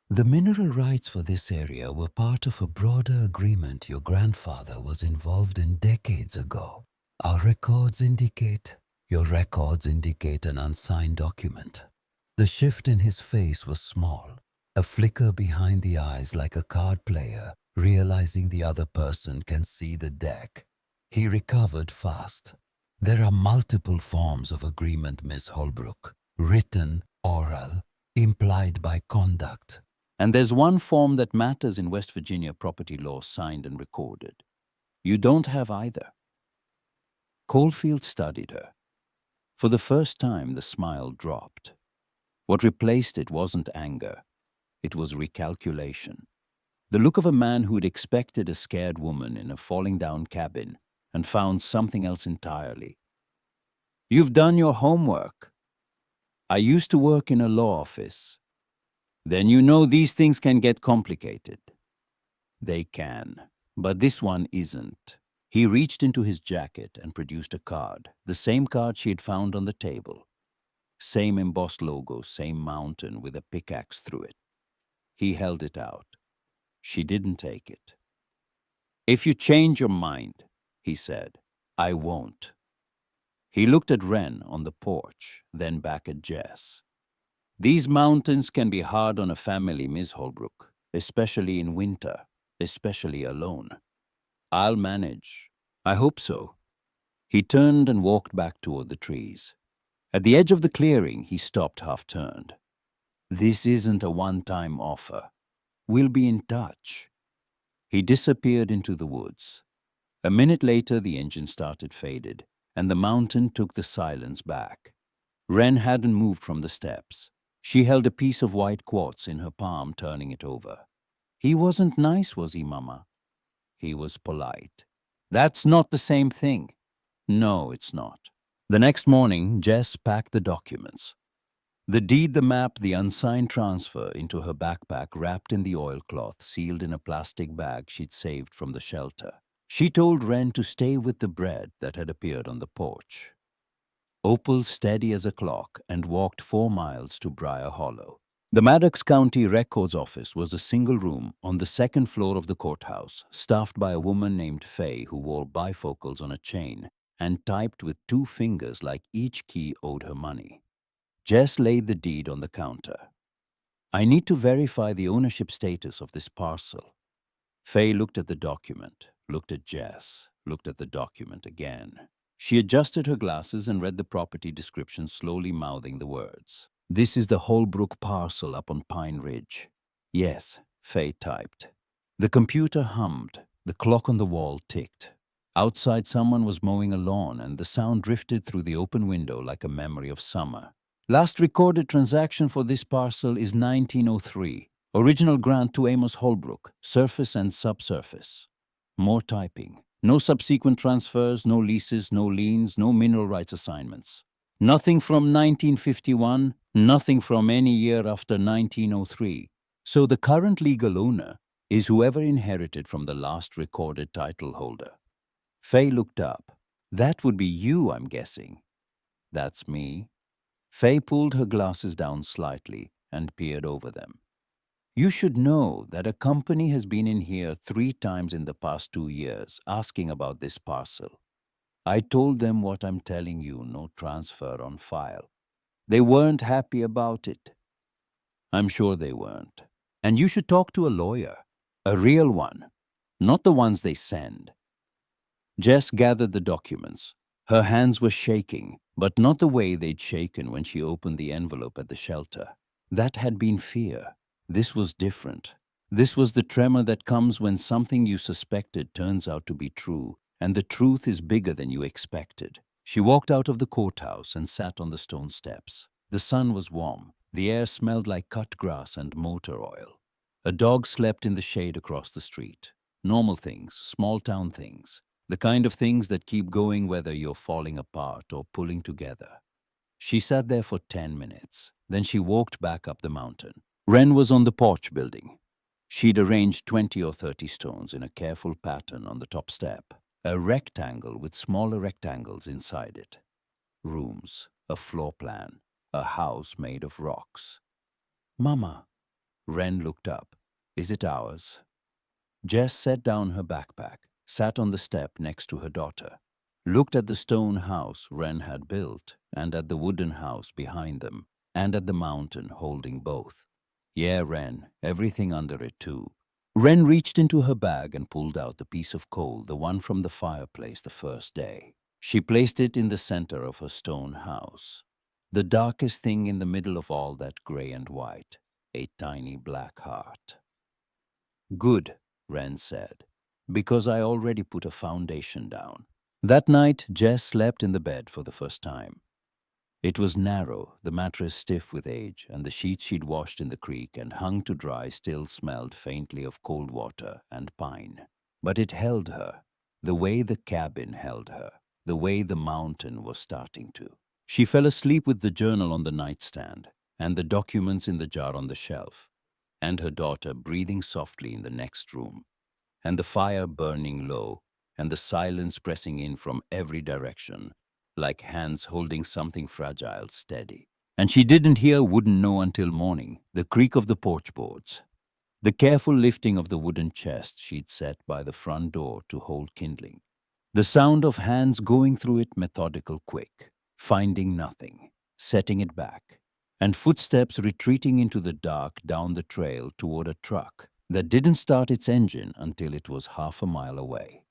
The mineral rights for this area were part of a broader agreement your grandfather was involved in decades ago. Your records indicate an unsigned document. The shift in his face was small, a flicker behind the eyes like a card player realizing the other person can see the deck. He recovered fast. There are multiple forms of agreement, Miss Holbrook. Written, oral, implied by conduct. And there's one form that matters in West Virginia property law, signed and recorded. You don't have either. Caulfield studied her. For the first time, the smile dropped. What replaced it wasn't anger. It was recalculation. The look of a man who'd expected a scared woman in a falling-down cabin and found something else entirely. You've done your homework. I used to work in a law office. Then you know these things can get complicated. They can, but this one isn't. He reached into his jacket and produced a card, the same card she had found on the table. Same embossed logo, same mountain with a pickaxe through it. He held it out. She didn't take it. If you change your mind, he said, I won't. He looked at Wren on the porch, then back at Jess. These mountains can be hard on a family, Miss Holbrook, especially in winter, especially alone. I'll manage. I hope so. He turned and walked back toward the trees. At the edge of the clearing, he stopped half-turned. This isn't a one-time offer. We'll be in touch. He disappeared into the woods. A minute later, the engine started faded, and the mountain took the silence back. Wren hadn't moved from the steps. She held a piece of white quartz in her palm, turning it over. He wasn't nice, was he, Mama? He was polite. That's not the same thing. No, it's not. The next morning, Jess packed the documents. The deed, the map, the unsigned transfer into her backpack wrapped in the oilcloth, sealed in a plastic bag she'd saved from the shelter. She told Wren to stay with the bread that had appeared on the porch. Opal steady as a clock and walked 4 miles to Briar Hollow. The Maddox County Records Office was a single room on the 2nd floor of the courthouse, staffed by a woman named Faye who wore bifocals on a chain and typed with 2 fingers like each key owed her money. Jess laid the deed on the counter. I need to verify the ownership status of this parcel. Faye looked at the document, looked at Jess, looked at the document again. She adjusted her glasses and read the property description, slowly mouthing the words. This is the Holbrook parcel up on Pine Ridge. Yes, Faye typed. The computer hummed. The clock on the wall ticked. Outside, someone was mowing a lawn, and the sound drifted through the open window like a memory of summer. Last recorded transaction for this parcel is 1903. Original grant to Amos Holbrook, surface and subsurface. More typing. No subsequent transfers, no leases, no liens, no mineral rights assignments. Nothing from 1951, nothing from any year after 1903. So the current legal owner is whoever inherited from the last recorded title holder. Faye looked up. That would be you, I'm guessing. That's me. Faye pulled her glasses down slightly and peered over them. You should know that a company has been in here 3 times in the past 2 years asking about this parcel. I told them what I'm telling you, no transfer on file. They weren't happy about it. I'm sure they weren't. And you should talk to a lawyer, a real one, not the ones they send. Jess gathered the documents. Her hands were shaking, but not the way they'd shaken when she opened the envelope at the shelter. That had been fear. This was different. This was the tremor that comes when something you suspected turns out to be true, and the truth is bigger than you expected. She walked out of the courthouse and sat on the stone steps. The sun was warm. The air smelled like cut grass and motor oil. A dog slept in the shade across the street. Normal things, small-town things. The kind of things that keep going whether you're falling apart or pulling together. She sat there for 10 minutes. Then she walked back up the mountain. Wren was on the porch building. She'd arranged 20 or 30 stones in a careful pattern on the top step. A rectangle with smaller rectangles inside it. Rooms, a floor plan, a house made of rocks. Mama. Wren looked up. Is it ours? Jess set down her backpack, sat on the step next to her daughter, looked at the stone house Wren had built, and at the wooden house behind them, and at the mountain holding both. Yeah, Wren, everything under it too. Wren reached into her bag and pulled out the piece of coal, the one from the fireplace the first day. She placed it in the center of her stone house, the darkest thing in the middle of all that gray and white, a tiny black heart. Good, Wren said, because I already put a foundation down. That night, Jess slept in the bed for the first time. It was narrow, the mattress stiff with age, and the sheets she'd washed in the creek and hung to dry still smelled faintly of cold water and pine. But it held her, the way the cabin held her, the way the mountain was starting to. She fell asleep with the journal on the nightstand and the documents in the jar on the shelf, and her daughter breathing softly in the next room, and the fire burning low, and the silence pressing in from every direction, like hands holding something fragile steady. And she didn't hear, wouldn't know until morning, the creak of the porch boards, the careful lifting of the wooden chest she'd set by the front door to hold kindling, the sound of hands going through it methodical quick, finding nothing, setting it back, and footsteps retreating into the dark down the trail toward a truck that didn't start its engine until it was half a mile away.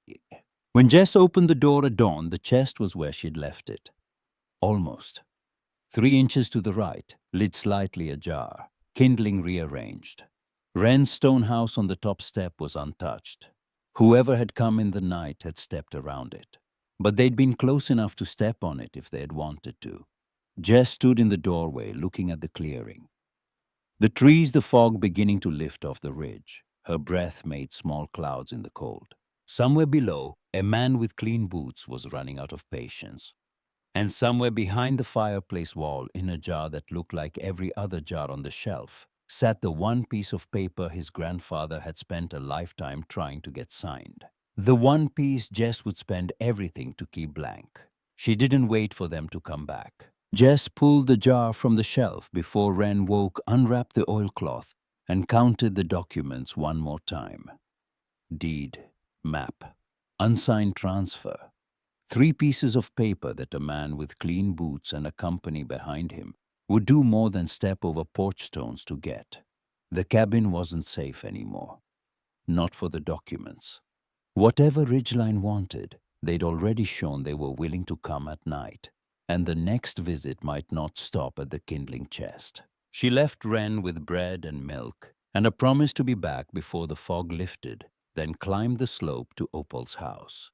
When Jess opened the door at dawn, the chest was where she'd left it. Almost. 3 inches to the right, lid slightly ajar, kindling rearranged. Wren's stone house on the top step was untouched. Whoever had come in the night had stepped around it, but they'd been close enough to step on it if they had wanted to. Jess stood in the doorway looking at the clearing. The trees, the fog beginning to lift off the ridge. Her breath made small clouds in the cold. Somewhere below, a man with clean boots was running out of patience. And somewhere behind the fireplace wall, in a jar that looked like every other jar on the shelf, sat the one piece of paper his grandfather had spent a lifetime trying to get signed. The one piece Jess would spend everything to keep blank. She didn't wait for them to come back. Jess pulled the jar from the shelf before Wren woke, unwrapped the oilcloth, and counted the documents one more time. Deed, map, unsigned transfer. 3 pieces of paper that a man with clean boots and a company behind him would do more than step over porch stones to get. The cabin wasn't safe anymore. Not for the documents. Whatever Ridgeline wanted, they'd already shown they were willing to come at night, and the next visit might not stop at the kindling chest. She left Wren with bread and milk and a promise to be back before the fog lifted, then climbed the slope to Opal's house.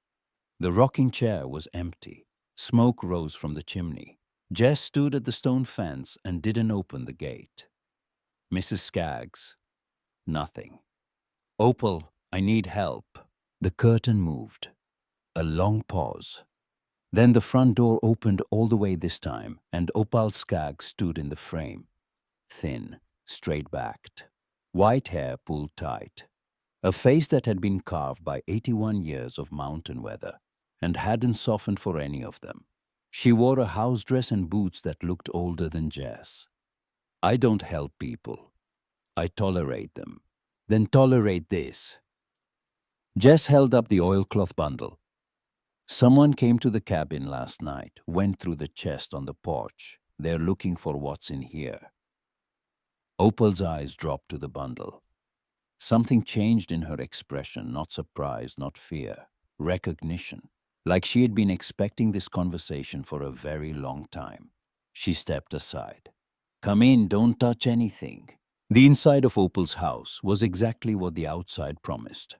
The rocking chair was empty. Smoke rose from the chimney. Jess stood at the stone fence and didn't open the gate. Mrs. Skaggs. Nothing. Opal, I need help. The curtain moved. A long pause. Then the front door opened all the way this time, and Opal Skaggs stood in the frame. Thin, straight-backed. White hair pulled tight. A face that had been carved by 81 years of mountain weather and hadn't softened for any of them. She wore a house dress and boots that looked older than Jess. I don't help people. I tolerate them. Then tolerate this. Jess held up the oilcloth bundle. Someone came to the cabin last night, went through the chest on the porch. They're looking for what's in here. Opal's eyes dropped to the bundle. Something changed in her expression, not surprise, not fear, recognition, like she had been expecting this conversation for a very long time. She stepped aside. Come in, don't touch anything. The inside of Opal's house was exactly what the outside promised.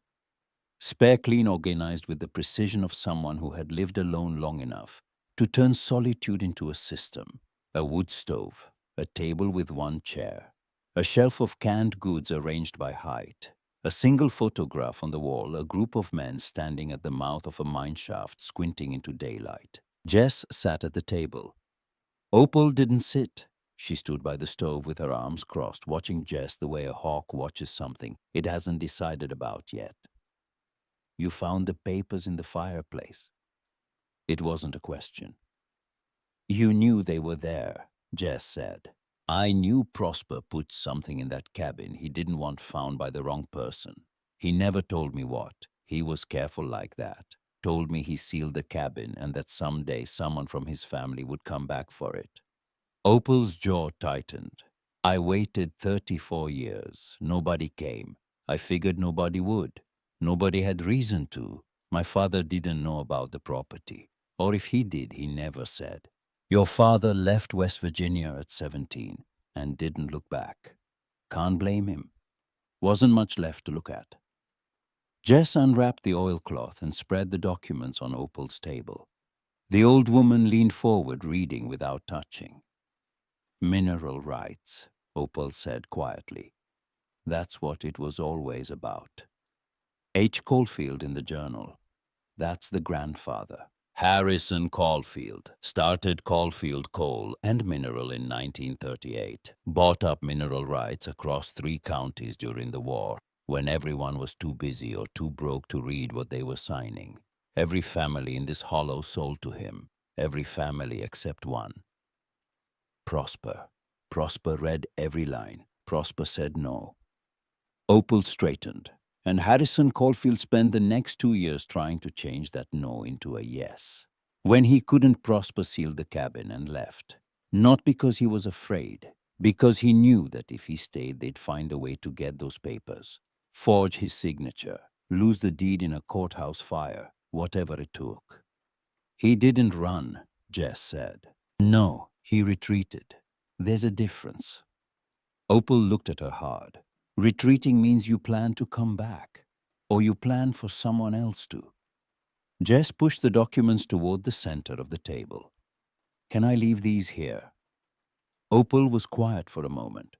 Spare clean, organized with the precision of someone who had lived alone long enough to turn solitude into a system. A wood stove, a table with one chair, a shelf of canned goods arranged by height, a single photograph on the wall, a group of men standing at the mouth of a mine shaft squinting into daylight. Jess sat at the table. Opal didn't sit. She stood by the stove with her arms crossed, watching Jess the way a hawk watches something it hasn't decided about yet. You found the papers in the fireplace. It wasn't a question. You knew they were there, Jess said. I knew Prosper put something in that cabin he didn't want found by the wrong person. He never told me what. He was careful like that. Told me he sealed the cabin and that someday someone from his family would come back for it. Opal's jaw tightened. I waited 34 years. Nobody came. I figured nobody would. Nobody had reason to. My father didn't know about the property. Or if he did, he never said. Your father left West Virginia at 17 and didn't look back. Can't blame him. Wasn't much left to look at. Jess unwrapped the oilcloth and spread the documents on Opal's table. The old woman leaned forward, reading without touching. Mineral rights, Opal said quietly. That's what it was always about. H. Caulfield in the journal. That's the grandfather. Harrison Caulfield started Caulfield Coal and Mineral in 1938, bought up mineral rights across 3 counties during the war, when everyone was too busy or too broke to read what they were signing. Every family in this hollow sold to him, every family except one. Prosper. Prosper read every line. Prosper said no. Opal straightened, and Harrison Caulfield spent the next 2 years trying to change that no into a yes. When he couldn't, Prosper sealed the cabin and left. Not because he was afraid, because he knew that if he stayed, they'd find a way to get those papers, forge his signature, lose the deed in a courthouse fire, whatever it took. He didn't run, Jess said. No, he retreated. There's a difference. Opal looked at her hard. Retreating means you plan to come back, or you plan for someone else to. Jess pushed the documents toward the center of the table. Can I leave these here? Opal was quiet for a moment.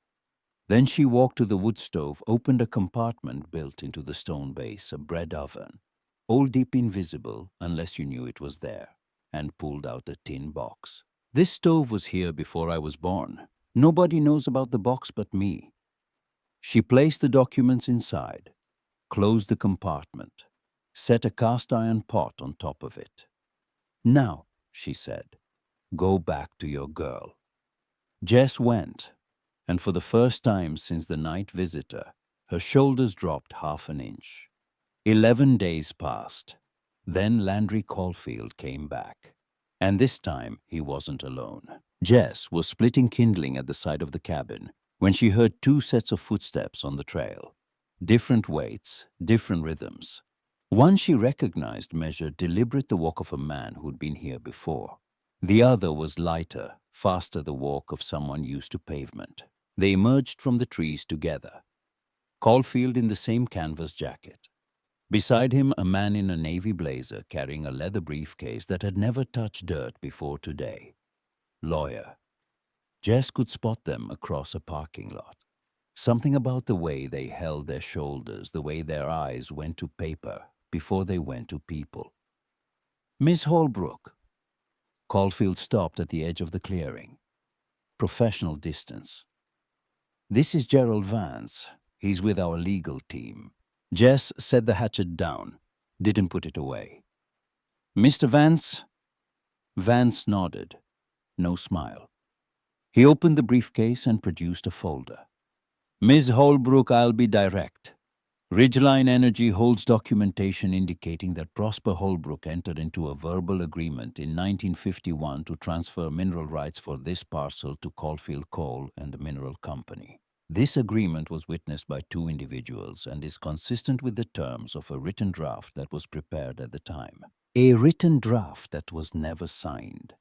Then she walked to the wood stove, opened a compartment built into the stone base, a bread oven, all deep invisible unless you knew it was there, and pulled out a tin box. This stove was here before I was born. Nobody knows about the box but me. She placed the documents inside, closed the compartment, set a cast-iron pot on top of it. Now, she said, go back to your girl. Jess went, and for the first time since the night visitor, her shoulders dropped half an inch. 11 days passed. Then Landry Caulfield came back. And this time, he wasn't alone. Jess was splitting kindling at the side of the cabin when she heard 2 sets of footsteps on the trail. Different weights, different rhythms. One she recognized measured deliberate the walk of a man who'd been here before. The other was lighter, faster the walk of someone used to pavement. They emerged from the trees together. Caulfield in the same canvas jacket. Beside him, a man in a navy blazer carrying a leather briefcase that had never touched dirt before today. Lawyer. Jess could spot them across a parking lot. Something about the way they held their shoulders, the way their eyes went to paper before they went to people. Miss Holbrook. Caulfield stopped at the edge of the clearing. Professional distance. This is Gerald Vance. He's with our legal team. Jess set the hatchet down, didn't put it away. Mr. Vance? Vance nodded. No smile. He opened the briefcase and produced a folder. Ms. Holbrook, I'll be direct. Ridgeline Energy holds documentation indicating that Prosper Holbrook entered into a verbal agreement in 1951 to transfer mineral rights for this parcel to Caulfield Coal and the Mineral Company. This agreement was witnessed by 2 individuals and is consistent with the terms of a written draft that was prepared at the time. A written draft that was never signed.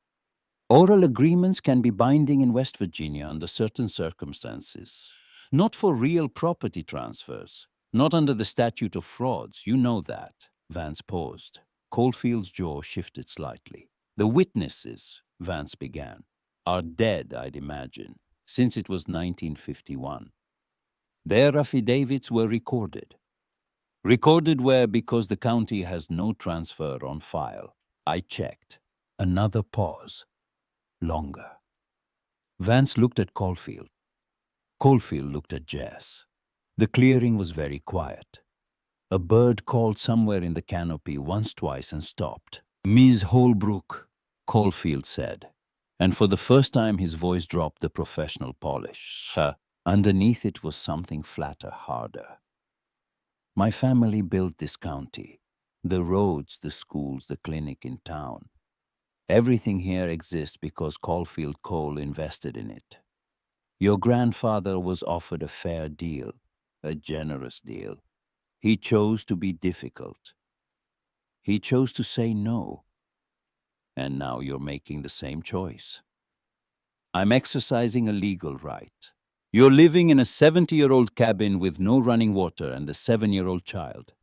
Oral agreements can be binding in West Virginia under certain circumstances. Not for real property transfers. Not under the statute of frauds, you know that. Vance paused. Caulfield's jaw shifted slightly. The witnesses, Vance began, are dead, I'd imagine, since it was 1951. Their affidavits were recorded. Recorded where because the county has no transfer on file. I checked. Another pause. Longer. Vance looked at Caulfield. Caulfield looked at Jess. The clearing was very quiet. A bird called somewhere in the canopy once, twice, and stopped. Ms. Holbrook, Caulfield said, and for the first time his voice dropped the professional polish. Underneath it was something flatter, harder. My family built this county. The roads, the schools, the clinic in town. Everything here exists because Caulfield Coal invested in it. Your grandfather was offered a fair deal, a generous deal. He chose to be difficult. He chose to say no. and now you're making the same choice. I'm exercising a legal right. You're living in a 70-year-old cabin with no running water and a 7-year-old child.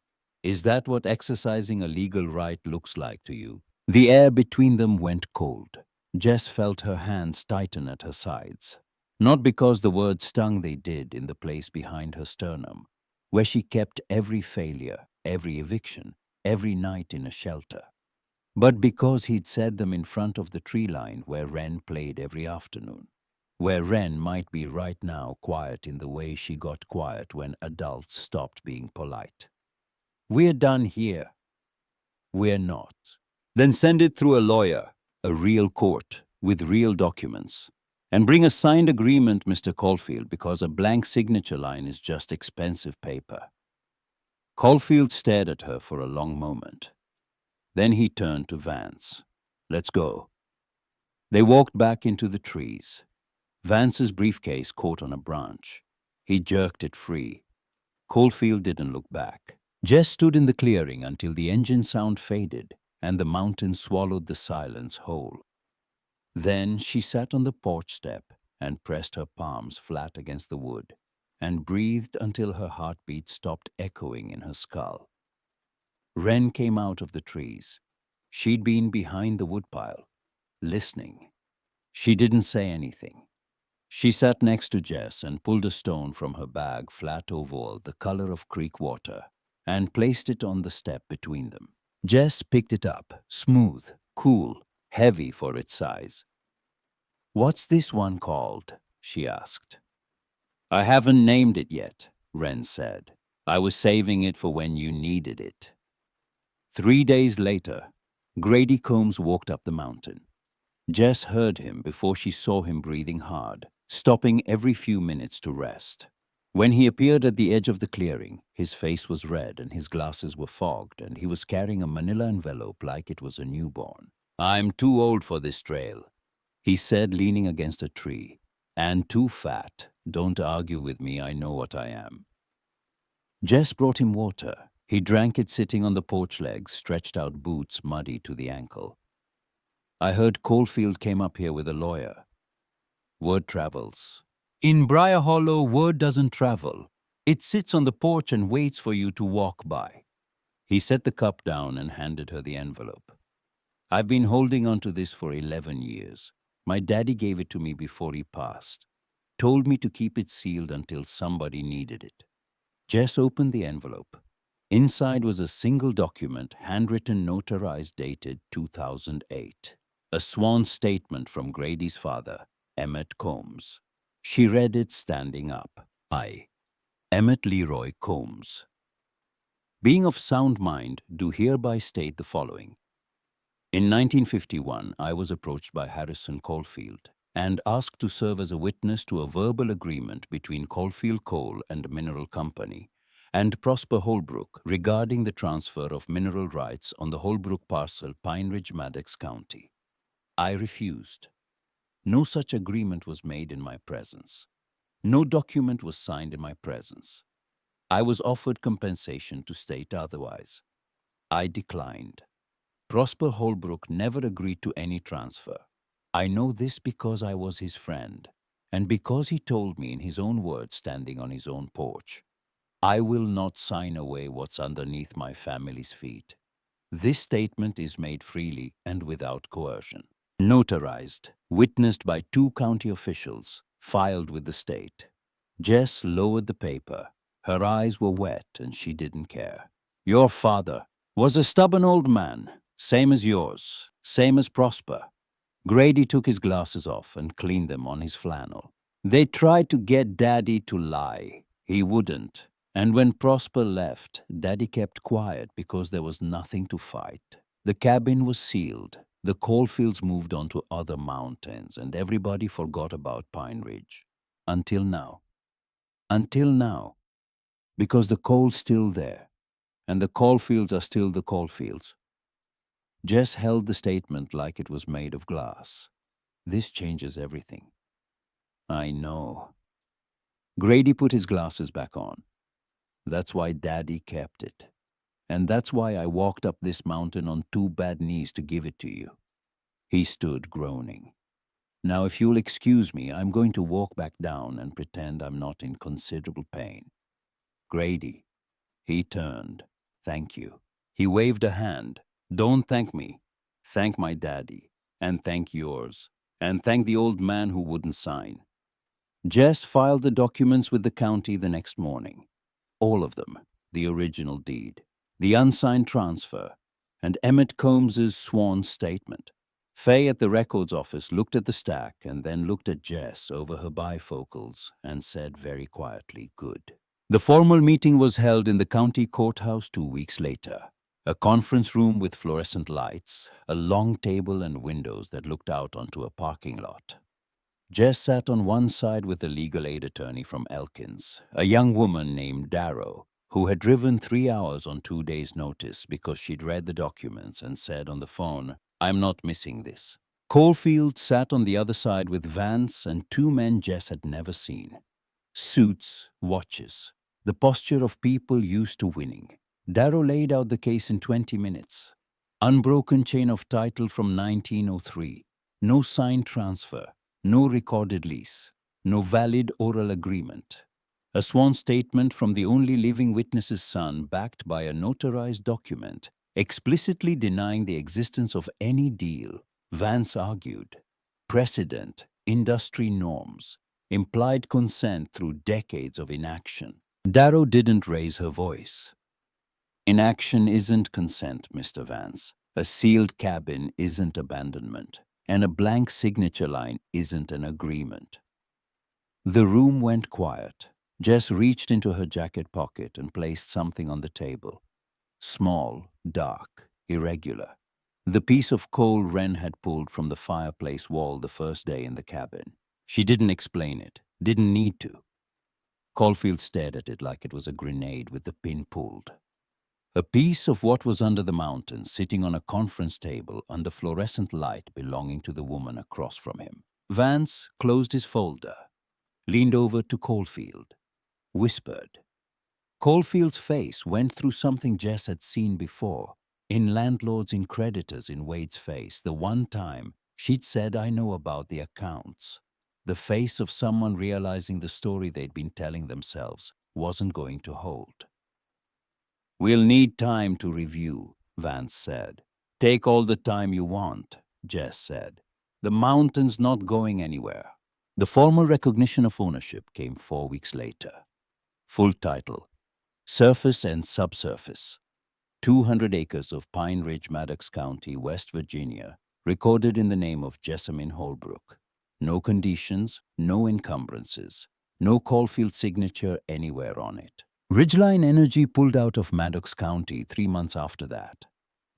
Is that what exercising a legal right looks like to you? The air between them went cold. Jess felt her hands tighten at her sides. Not because the words stung, they did in the place behind her sternum, where she kept every failure, every eviction, every night in a shelter. But because he'd said them in front of the tree line where Wren played every afternoon. Where Wren might be right now quiet in the way she got quiet when adults stopped being polite. We're done here. We're not. Then send it through a lawyer, a real court, with real documents. And bring a signed agreement, Mr. Caulfield, because a blank signature line is just expensive paper. Caulfield stared at her for a long moment. Then he turned to Vance. Let's go. They walked back into the trees. Vance's briefcase caught on a branch. He jerked it free. Caulfield didn't look back. Jess stood in the clearing until the engine sound faded and the mountain swallowed the silence whole. Then she sat on the porch step and pressed her palms flat against the wood and breathed until her heartbeat stopped echoing in her skull. Wren came out of the trees. She'd been behind the woodpile, listening. She didn't say anything. She sat next to Jess and pulled a stone from her bag, flat oval, the color of creek water, and placed it on the step between them. Jess picked it up, smooth, cool, heavy for its size. "What's this one called?" she asked. "I haven't named it yet," Wren said. "I was saving it for when you needed it." 3 days later, Grady Combs walked up the mountain. Jess heard him before she saw him breathing hard, stopping every few minutes to rest. When he appeared at the edge of the clearing, his face was red and his glasses were fogged, and he was carrying a manila envelope like it was a newborn. "I'm too old for this trail," he said, leaning against a tree. "And too fat. Don't argue with me, I know what I am." Jess brought him water. He drank it sitting on the porch legs, stretched out boots muddy to the ankle. "I heard Caulfield came up here with a lawyer." "Word travels." "In Briar Hollow, word doesn't travel. It sits on the porch and waits for you to walk by." He set the cup down and handed her the envelope. "I've been holding on to this for 11 years. My daddy gave it to me before he passed. Told me to keep it sealed until somebody needed it." Jess opened the envelope. Inside was a single document, handwritten, notarized, dated 2008. A sworn statement from Grady's father, Emmett Combs. She read it standing up. "I, Emmett Leroy Combs, being of sound mind, do hereby state the following. In 1951, I was approached by Harrison Caulfield and asked to serve as a witness to a verbal agreement between Caulfield Coal and Mineral Company and Prosper Holbrook regarding the transfer of mineral rights on the Holbrook parcel, Pine Ridge, Maddox County. I refused. No such agreement was made in my presence. No document was signed in my presence. I was offered compensation to state otherwise. I declined. Prosper Holbrook never agreed to any transfer. I know this because I was his friend, and because he told me in his own words standing on his own porch, I will not sign away what's underneath my family's feet. This statement is made freely and without coercion. Notarized, witnessed by 2 county officials, filed with the state. Jess lowered the paper. Her eyes were wet and she didn't care. Your father was a stubborn old man, same as yours, same as Prosper. Grady took his glasses off and cleaned them on his flannel. They tried to get Daddy to lie. He wouldn't. And when Prosper left, Daddy kept quiet because there was nothing to fight. The cabin was sealed. The coalfields moved on to other mountains, and everybody forgot about Pine Ridge. Until now. Until now. Because the coal's still there, and the coalfields are still the coalfields. Jess held the statement like it was made of glass. This changes everything. I know. Grady put his glasses back on. That's why Daddy kept it. And that's why I walked up this mountain on 2 bad knees to give it to you. He stood groaning. Now, if you'll excuse me, I'm going to walk back down and pretend I'm not in considerable pain. Grady. He turned. Thank you. He waved a hand. Don't thank me. Thank my daddy. And thank yours. And thank the old man who wouldn't sign. Jess filed the documents with the county the next morning. All of them. The original deed, the unsigned transfer, and Emmett Combs's sworn statement. Faye at the records office looked at the stack and then looked at Jess over her bifocals and said very quietly, good. The formal meeting was held in the county courthouse 2 weeks later. A conference room with fluorescent lights, a long table and windows that looked out onto a parking lot. Jess sat on one side with a legal aid attorney from Elkins, a young woman named Darrow, who had driven 3 hours on 2 days' notice because she'd read the documents and said on the phone, I'm not missing this. Caulfield sat on the other side with Vance and 2 men Jess had never seen. Suits, watches, the posture of people used to winning. Darrow laid out the case in 20 minutes. Unbroken chain of title from 1903, no signed transfer, no recorded lease, no valid oral agreement. A sworn statement from the only living witness's son backed by a notarized document, explicitly denying the existence of any deal, Vance argued. Precedent, industry norms, implied consent through decades of inaction. Darrow didn't raise her voice. Inaction isn't consent, Mr. Vance. A sealed cabin isn't abandonment. And a blank signature line isn't an agreement. The room went quiet. Jess reached into her jacket pocket and placed something on the table. Small, dark, irregular. The piece of coal Wren had pulled from the fireplace wall the first day in the cabin. She didn't explain it, didn't need to. Caulfield stared at it like it was a grenade with the pin pulled. A piece of what was under the mountain sitting on a conference table under fluorescent light belonging to the woman across from him. Vance closed his folder, leaned over to Caulfield, whispered. Caulfield's face went through something Jess had seen before, in Landlords in Creditors in Wade's face, the one time she'd said, I know about the accounts. The face of someone realizing the story they'd been telling themselves wasn't going to hold. We'll need time to review, Vance said. Take all the time you want, Jess said. The mountain's not going anywhere. The formal recognition of ownership came 4 weeks later. Full title, Surface and Subsurface. 200 acres of Pine Ridge, Maddox County, West Virginia, recorded in the name of Jessamine Holbrook. No conditions, no encumbrances, no Caulfield signature anywhere on it. Ridgeline Energy pulled out of Maddox County 3 months after that.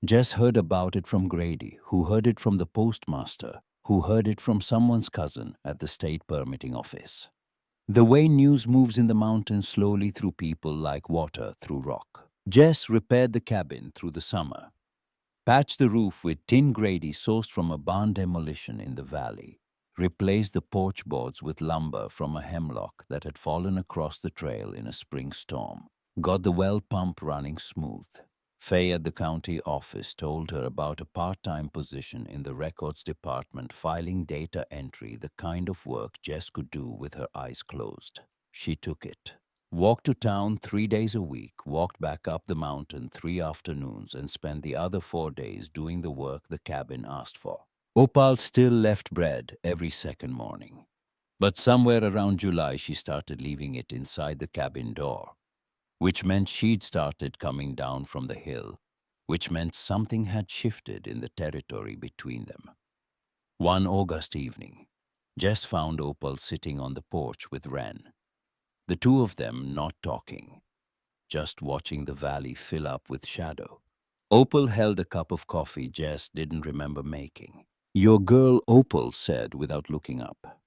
Jess heard about it from Grady, who heard it from the postmaster, who heard it from someone's cousin at the state permitting office. The way news moves in the mountains slowly through people like water through rock. Jess repaired the cabin through the summer, patched the roof with tin Grady sourced from a barn demolition in the valley, replaced the porch boards with lumber from a hemlock that had fallen across the trail in a spring storm, got the well pump running smooth. Faye at the county office told her about a part-time position in the records department filing data entry, the kind of work Jess could do with her eyes closed. She took it. Walked to town 3 days a week, walked back up the mountain 3 afternoons, and spent the other 4 days doing the work the cabin asked for. Opal still left bread every second morning. But somewhere around July she started leaving it inside the cabin door, which meant she'd started coming down from the hill, which meant something had shifted in the territory between them. One August evening, Jess found Opal sitting on the porch with Wren. The two of them not talking, just watching the valley fill up with shadow. Opal held a cup of coffee Jess didn't remember making. Your girl, Opal said without looking up.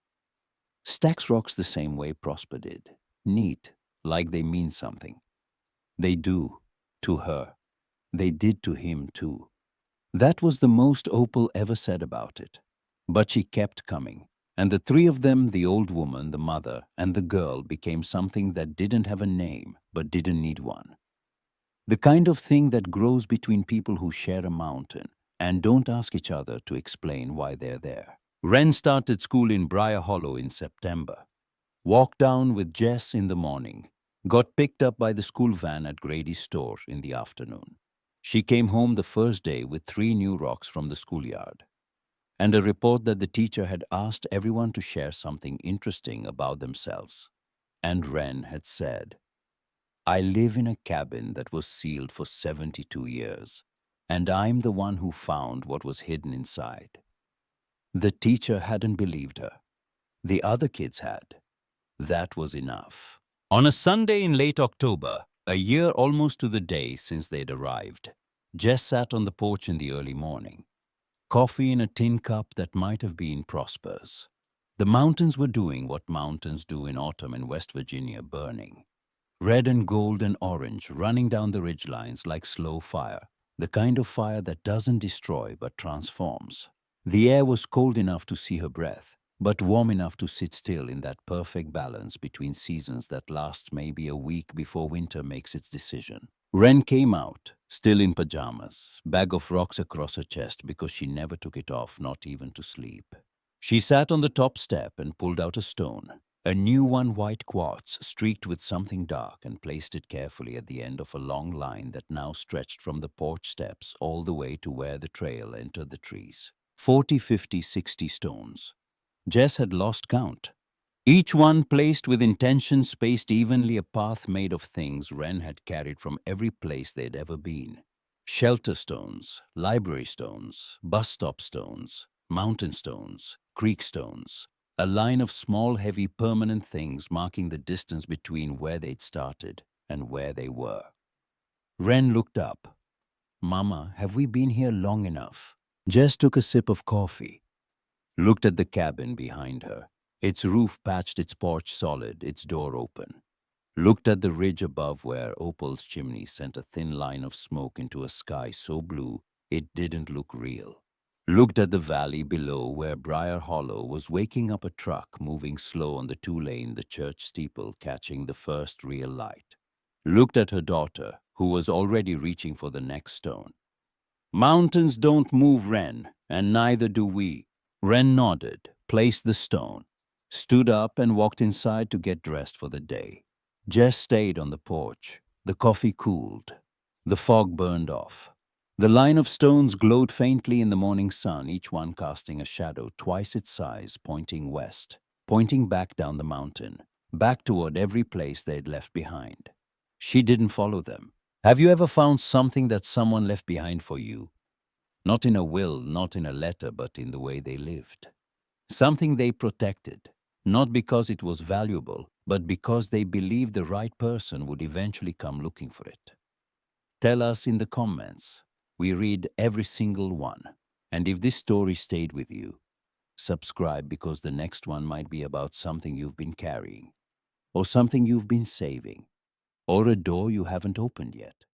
Stacks rocks the same way Prosper did. Neat, like they mean something. They do, to her. They did to him too. That was the most Opal ever said about it. But she kept coming. And the three of them, the old woman, the mother, and the girl, became something that didn't have a name, but didn't need one. The kind of thing that grows between people who share a mountain, and don't ask each other to explain why they're there. Wren started school in Briar Hollow in September. Walked down with Jess in the morning. Got picked up by the school van at Grady's store in the afternoon. She came home the first day with 3 new rocks from the schoolyard and a report that the teacher had asked everyone to share something interesting about themselves. And Wren had said, "I live in a cabin that was sealed for 72 years, and I'm the one who found what was hidden inside." The teacher hadn't believed her. The other kids had. That was enough. On a Sunday in late October, a year almost to the day since they'd arrived, Jess sat on the porch in the early morning. Coffee in a tin cup that might have been Prosper's. The mountains were doing what mountains do in autumn in West Virginia, burning. Red and gold and orange running down the ridgelines like slow fire, the kind of fire that doesn't destroy but transforms. The air was cold enough to see her breath, but warm enough to sit still in that perfect balance between seasons that lasts maybe a week before winter makes its decision. Wren came out, still in pajamas, bag of rocks across her chest because she never took it off, not even to sleep. She sat on the top step and pulled out a stone, a new one, white quartz streaked with something dark, and placed it carefully at the end of a long line that now stretched from the porch steps all the way to where the trail entered the trees. 40, 50, 60 stones. Jess had lost count. Each one placed with intention, spaced evenly, a path made of things Wren had carried from every place they'd ever been. Shelter stones, library stones, bus stop stones, mountain stones, creek stones. A line of small, heavy, permanent things marking the distance between where they'd started and where they were. Wren looked up. "Mama, have we been here long enough?" Jess took a sip of coffee. Looked at the cabin behind her. Its roof patched, its porch solid, its door open. Looked at the ridge above where Opal's chimney sent a thin line of smoke into a sky so blue it didn't look real. Looked at the valley below where Briar Hollow was waking up, a truck moving slow on the 2-lane, the church steeple catching the first real light. Looked at her daughter, who was already reaching for the next stone. "Mountains don't move, Wren, and neither do we." Wren nodded, placed the stone, stood up and walked inside to get dressed for the day. Jess stayed on the porch. The coffee cooled. The fog burned off. The line of stones glowed faintly in the morning sun, each one casting a shadow twice its size, pointing west, pointing back down the mountain, back toward every place they'd left behind. She didn't follow them. Have you ever found something that someone left behind for you? Not in a will, not in a letter, but in the way they lived. Something they protected, not because it was valuable, but because they believed the right person would eventually come looking for it. Tell us in the comments. We read every single one. And if this story stayed with you, subscribe, because the next one might be about something you've been carrying, or something you've been saving, or a door you haven't opened yet.